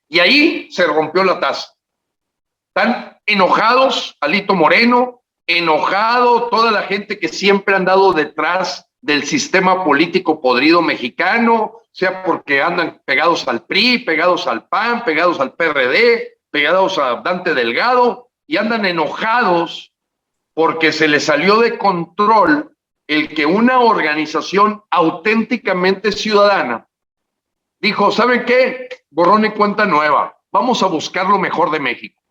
Y ahí se rompió la taza. Están enojados, Alito Moreno, enojado toda la gente que siempre ha andado detrás del sistema político podrido mexicano, sea porque andan pegados al PRI, pegados al PAN, pegados al PRD, pegados a Dante Delgado, y andan enojados porque se les salió de control el que una organización auténticamente ciudadana dijo, ¿saben qué? Borrón y cuenta nueva, vamos a buscar lo mejor de México.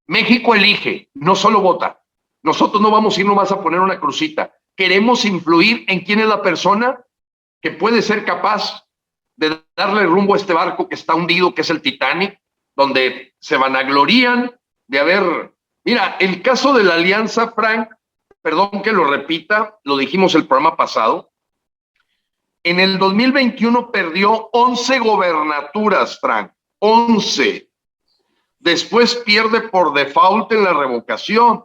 México elige, no solo vota. Nosotros no vamos a ir nomás a poner una crucita. Queremos influir en quién es la persona que puede ser capaz de darle rumbo a este barco que está hundido, que es el Titanic, donde se vanaglorían de haber... Mira, el caso de la Alianza, Frank, perdón que lo repita, lo dijimos el programa pasado, en el 2021 perdió 11 gobernaturas, Frank, 11. Después pierde por default en la revocación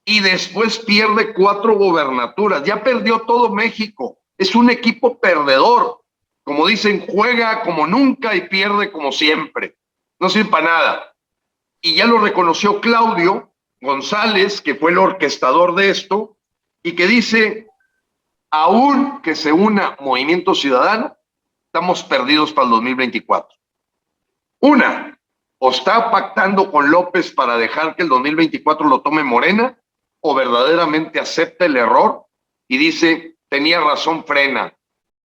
y después pierde 4 gobernaturas. Ya perdió todo México. Es un equipo perdedor. Como dicen, juega como nunca y pierde como siempre. No sirve para nada. Y ya lo reconoció Claudio González, que fue el orquestador de esto, y que dice, aún que se una Movimiento Ciudadano, estamos perdidos para el 2024. Una, o está pactando con López para dejar que el 2024 lo tome Morena, o verdaderamente acepta el error y dice, tenía razón Frena,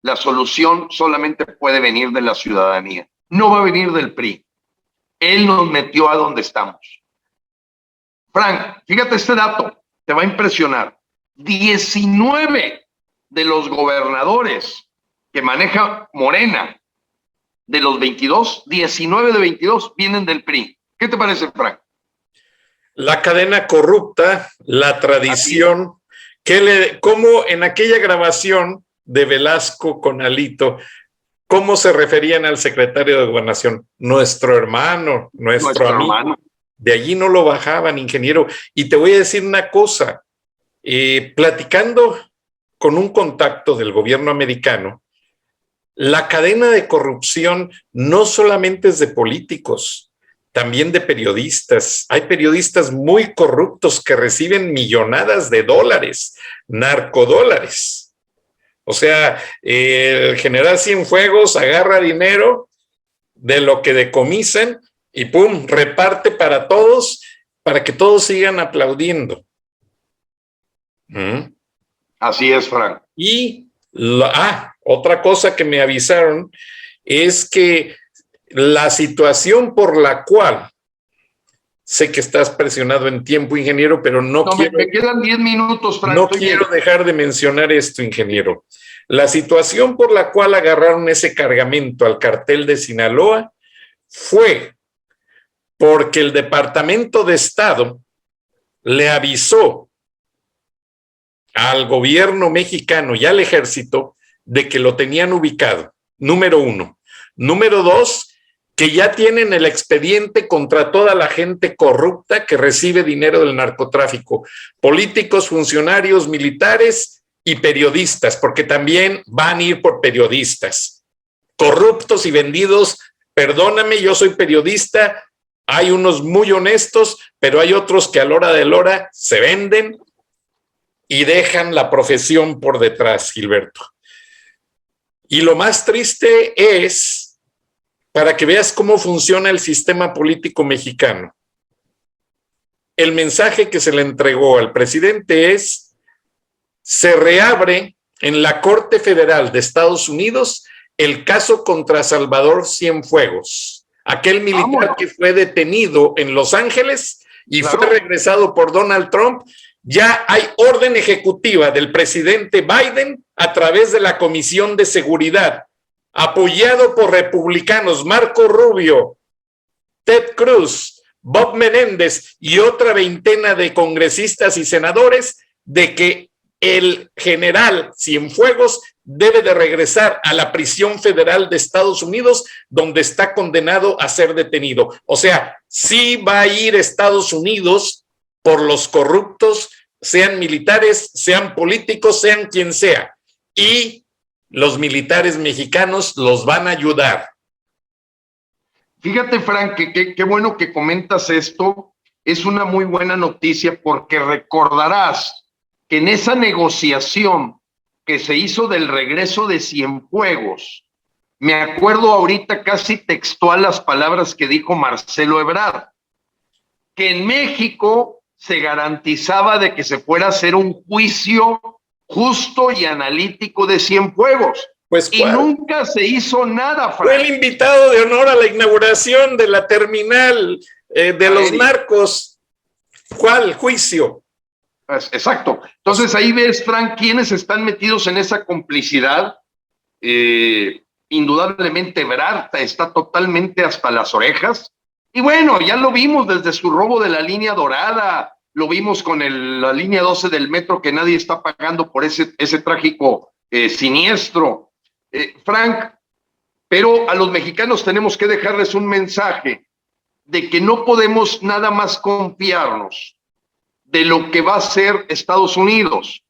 la solución solamente puede venir de la ciudadanía, no va a venir del PRI. Él nos metió a donde estamos. Frank, fíjate este dato, te va a impresionar. 19 de los gobernadores que maneja Morena, de los 22, 19 de 22 vienen del PRI. ¿Qué te parece, Frank? La cadena corrupta, la tradición, cómo en aquella grabación de Velasco con Alito, ¿cómo se referían al secretario de Gobernación? Nuestro hermano, nuestro amigo. Hermano. De allí no lo bajaban, ingeniero. Y te voy a decir una cosa, platicando con un contacto del gobierno americano, la cadena de corrupción no solamente es de políticos, también de periodistas. Hay periodistas muy corruptos que reciben millonadas de dólares, narcodólares. O sea, el general Cienfuegos agarra dinero de lo que decomisan y pum, reparte para todos, para que todos sigan aplaudiendo. Así es, Frank. Y otra cosa que me avisaron es que la situación por la cual, sé que estás presionado en tiempo, ingeniero, pero no quiero... Me quedan 10 minutos, Frank. No quiero dejar de mencionar esto, ingeniero. La situación por la cual agarraron ese cargamento al cartel de Sinaloa fue porque el Departamento de Estado le avisó al gobierno mexicano y al ejército de que lo tenían ubicado, número 1. Número 2, que ya tienen el expediente contra toda la gente corrupta que recibe dinero del narcotráfico, políticos, funcionarios, militares y periodistas, porque también van a ir por periodistas, corruptos y vendidos. Perdóname, yo soy periodista, hay unos muy honestos, pero hay otros que a la hora de la hora se venden y dejan la profesión por detrás, Gilberto. Y lo más triste es, para que veas cómo funciona el sistema político mexicano, el mensaje que se le entregó al presidente es: se reabre en la Corte Federal de Estados Unidos el caso contra Salvador Cienfuegos, aquel militar que fue detenido en Los Ángeles y fue regresado por Donald Trump. Ya hay orden ejecutiva del presidente Biden a través de la Comisión de Seguridad, apoyado por republicanos Marco Rubio, Ted Cruz, Bob Menéndez y otra veintena de congresistas y senadores, de que el general Cienfuegos debe de regresar a la prisión federal de Estados Unidos, donde está condenado a ser detenido. O sea, sí va a ir a Estados Unidos por los corruptos, sean militares, sean políticos, sean quien sea. Y los militares mexicanos los van a ayudar. Fíjate, Frank, qué bueno que comentas esto. Es una muy buena noticia porque recordarás que en esa negociación que se hizo del regreso de Cienfuegos, me acuerdo ahorita casi textual las palabras que dijo Marcelo Ebrard, que en México se garantizaba de que se fuera a hacer un juicio justo y analítico de Cienfuegos. Pues, y nunca se hizo nada, Frank. Fue el invitado de honor a la inauguración de la terminal de los narcos. ¿Cuál juicio? Exacto. Entonces ahí ves, Frank, quiénes están metidos en esa complicidad. Indudablemente Ebrard está totalmente hasta las orejas. Y bueno, ya lo vimos desde su robo de la línea dorada, lo vimos con la línea 12 del metro, que nadie está pagando por ese trágico siniestro. Frank, pero a los mexicanos tenemos que dejarles un mensaje de que no podemos nada más confiarnos de lo que va a hacer Estados Unidos.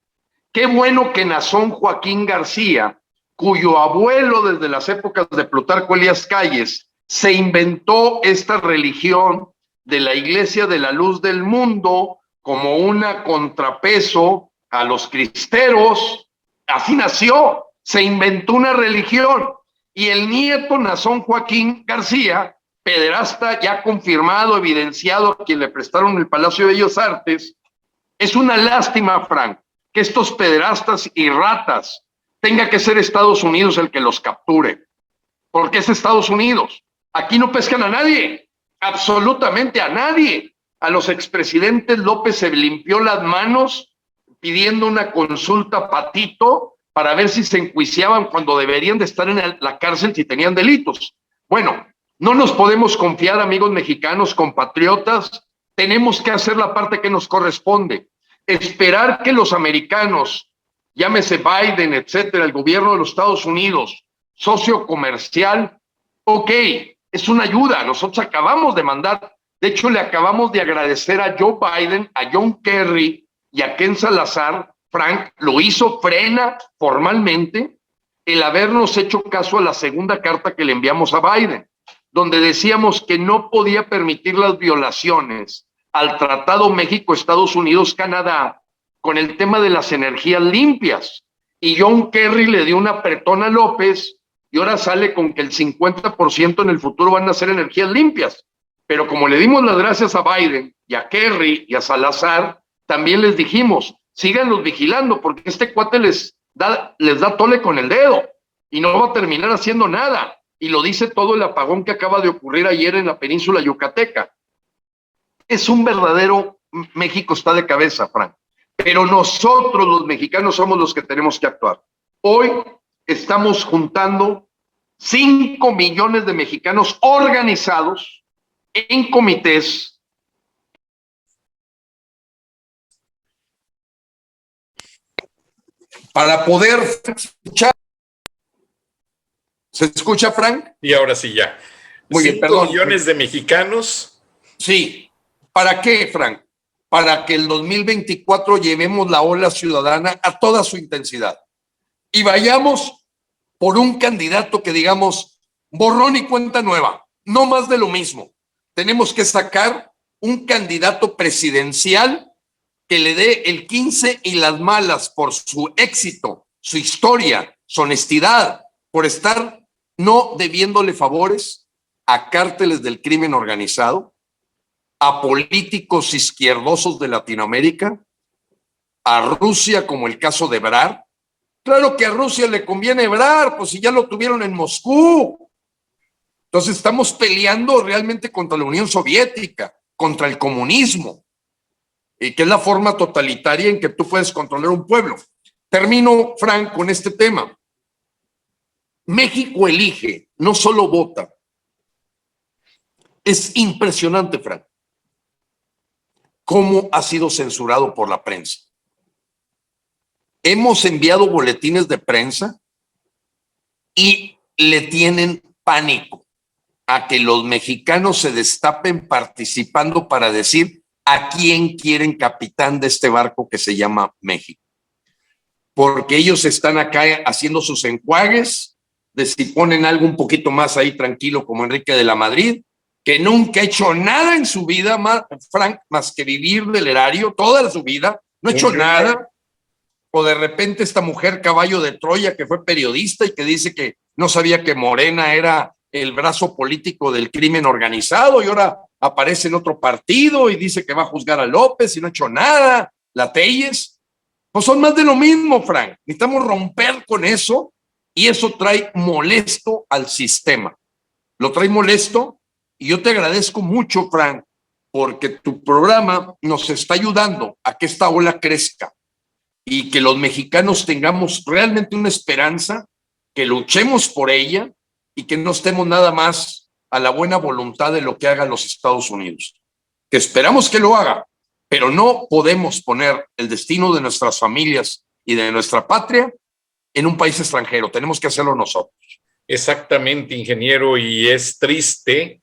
Qué bueno que Nazón Joaquín García, cuyo abuelo desde las épocas de Plutarco Elías Calles se inventó esta religión de la Iglesia de la Luz del Mundo como una contrapeso a los cristeros. Así nació, se inventó una religión. Y el nieto Nazón Joaquín García, pederasta ya confirmado, evidenciado, a quien le prestaron el Palacio de Bellas Artes. Es una lástima, Frank, que estos pederastas y ratas tenga que ser Estados Unidos el que los capture, porque es Estados Unidos. Aquí no pescan a nadie, absolutamente a nadie. A los expresidentes López se limpió las manos pidiendo una consulta patito para ver si se enjuiciaban cuando deberían de estar en la cárcel si tenían delitos. Bueno, no nos podemos confiar, amigos mexicanos, compatriotas. Tenemos que hacer la parte que nos corresponde. Esperar que los americanos, llámese Biden, etcétera, el gobierno de los Estados Unidos, socio comercial, ok, es una ayuda. Nosotros acabamos de mandar, de hecho le acabamos de agradecer a Joe Biden, a John Kerry y a Ken Salazar. Frank lo hizo, frena formalmente el habernos hecho caso a la segunda carta que le enviamos a Biden, donde decíamos que no podía permitir las violaciones al Tratado México-Estados Unidos-Canadá con el tema de las energías limpias. Y John Kerry le dio una apretón a López y ahora sale con que el 50% en el futuro van a ser energías limpias. Pero como le dimos las gracias a Biden y a Kerry y a Salazar, también les dijimos, síganlos vigilando porque este cuate les da tole con el dedo y no va a terminar haciendo nada. Y lo dice todo el apagón que acaba de ocurrir ayer en la península yucateca. Es un verdadero, México está de cabeza, Frank. Pero nosotros los mexicanos somos los que tenemos que actuar. Hoy estamos juntando 5 millones de mexicanos organizados en comités. Para poder escuchar. ¿Se escucha, Frank? Y ahora sí ya. Muy bien, 5 perdón. millones de mexicanos. Sí. ¿Para qué, Frank? Para que el 2024 llevemos la ola ciudadana a toda su intensidad y vayamos por un candidato que digamos borrón y cuenta nueva, no más de lo mismo. Tenemos que sacar un candidato presidencial que le dé el 15 y las malas por su éxito, su historia, su honestidad, por estar no debiéndole favores a cárteles del crimen organizado, a políticos izquierdosos de Latinoamérica, a Rusia, como el caso de Ebrard. Claro que a Rusia le conviene Ebrard, pues si ya lo tuvieron en Moscú. Entonces estamos peleando realmente contra la Unión Soviética, contra el comunismo, y que es la forma totalitaria en que tú puedes controlar un pueblo. Termino, Frank, con este tema. México elige, no solo vota. Es impresionante, Frank, cómo ha sido censurado por la prensa. Hemos enviado boletines de prensa y le tienen pánico a que los mexicanos se destapen participando para decir a quién quieren capitán de este barco que se llama México. Porque ellos están acá haciendo sus enjuagues de si ponen algo un poquito más ahí tranquilo como Enrique de la Madrid, que nunca ha hecho nada en su vida, Frank, más que vivir del erario toda su vida, no ha hecho nada. O de repente esta mujer caballo de Troya que fue periodista y que dice que no sabía que Morena era el brazo político del crimen organizado y ahora aparece en otro partido y dice que va a juzgar a López y no ha hecho nada. La Telles, pues son más de lo mismo, Frank. Necesitamos romper con eso y eso trae molesto al sistema. Lo trae molesto y yo te agradezco mucho, Frank, porque tu programa nos está ayudando a que esta ola crezca y que los mexicanos tengamos realmente una esperanza, que luchemos por ella y que no estemos nada más a la buena voluntad de lo que hagan los Estados Unidos. Que esperamos que lo haga, pero no podemos poner el destino de nuestras familias y de nuestra patria en un país extranjero. Tenemos que hacerlo nosotros. Exactamente, ingeniero, y es triste.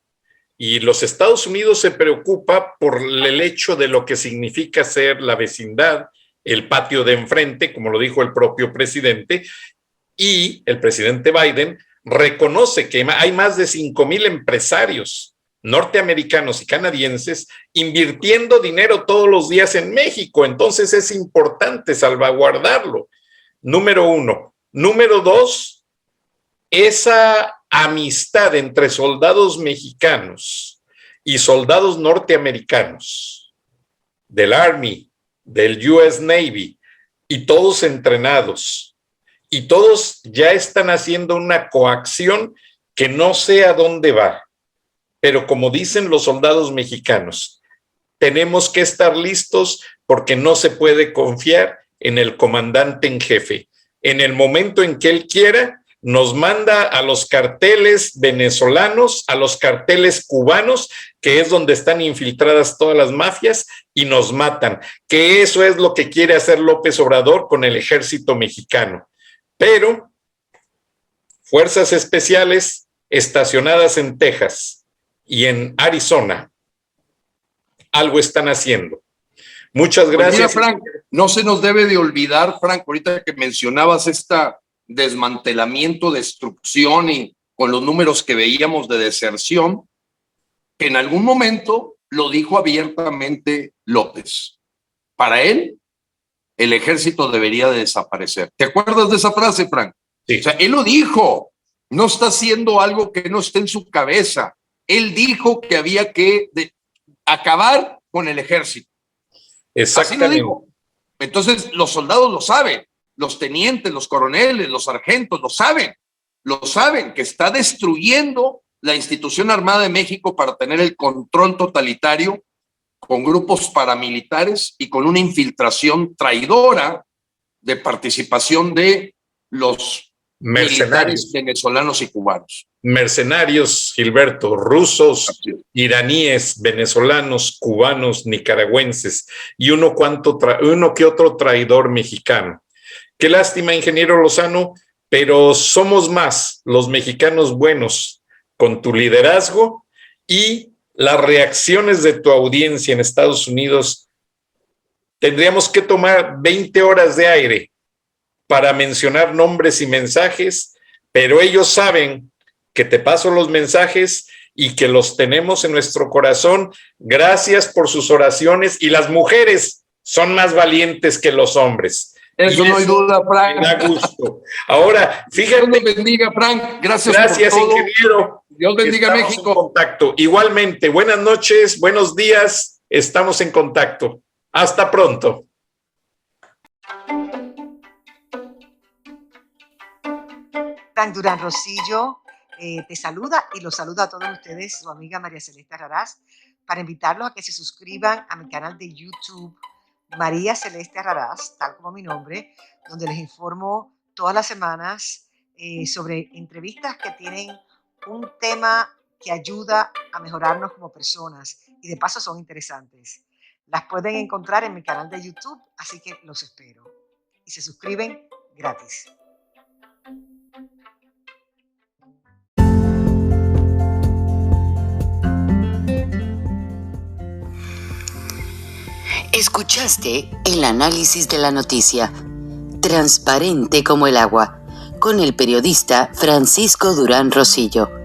Y los Estados Unidos se preocupa por el hecho de lo que significa ser la vecindad, el patio de enfrente, como lo dijo el propio presidente, y el presidente Biden reconoce que hay más de 5,000 empresarios norteamericanos y canadienses invirtiendo dinero todos los días en México. Entonces es importante salvaguardarlo. Número uno. Número dos, esa amistad entre soldados mexicanos y soldados norteamericanos del Army, del US Navy, y todos entrenados, y todos ya están haciendo una coacción que no sé a dónde va, pero como dicen los soldados mexicanos, tenemos que estar listos porque no se puede confiar en el comandante en jefe. En el momento en que él quiera, nos manda a los carteles venezolanos, a los carteles cubanos, que es donde están infiltradas todas las mafias, y nos matan. Que eso es lo que quiere hacer López Obrador con el ejército mexicano. Pero fuerzas especiales estacionadas en Texas y en Arizona algo están haciendo. Muchas gracias. Pues mira, Frank, no se nos debe de olvidar, Frank, ahorita que mencionabas esta desmantelamiento, destrucción y con los números que veíamos de deserción, que en algún momento lo dijo abiertamente López. Para él, el ejército debería de desaparecer. ¿Te acuerdas de esa frase, Frank? Sí. O sea, él lo dijo, no está haciendo algo que no esté en su cabeza. Él dijo que había que acabar con el ejército. Exactamente. Así lo dijo. Entonces, los soldados lo saben. Los tenientes, los coroneles, los sargentos lo saben que está destruyendo la institución armada de México para tener el control totalitario con grupos paramilitares y con una infiltración traidora de participación de los militares venezolanos y cubanos. Mercenarios, Gilberto, rusos, iraníes, venezolanos, cubanos, nicaragüenses y uno que otro traidor mexicano. Qué lástima, ingeniero Lozano, pero somos más los mexicanos buenos con tu liderazgo y las reacciones de tu audiencia en Estados Unidos. Tendríamos que tomar 20 horas de aire para mencionar nombres y mensajes, pero ellos saben que te paso los mensajes y que los tenemos en nuestro corazón. Gracias por sus oraciones, y las mujeres son más valientes que los hombres. Eso no hay duda, Frank. Me da gusto. Ahora, Dios fíjate. nos bendiga, Frank. Gracias Gracias, por todo. ingeniero. Dios bendiga Estamos México. en contacto. Igualmente, buenas noches, buenos días. Estamos en contacto. Hasta pronto. Frank Durán Rosillo te saluda y los saluda a todos ustedes, su amiga María Celeste Raraz, para invitarlos a que se suscriban a mi canal de YouTube, María Celeste Raraz, tal como mi nombre, donde les informo todas las semanas sobre entrevistas que tienen un tema que ayuda a mejorarnos como personas y de paso son interesantes. Las pueden encontrar en mi canal de YouTube, así que los espero. Y se suscriben gratis. Escuchaste el análisis de la noticia, transparente como el agua, con el periodista Francisco Durán Rosillo.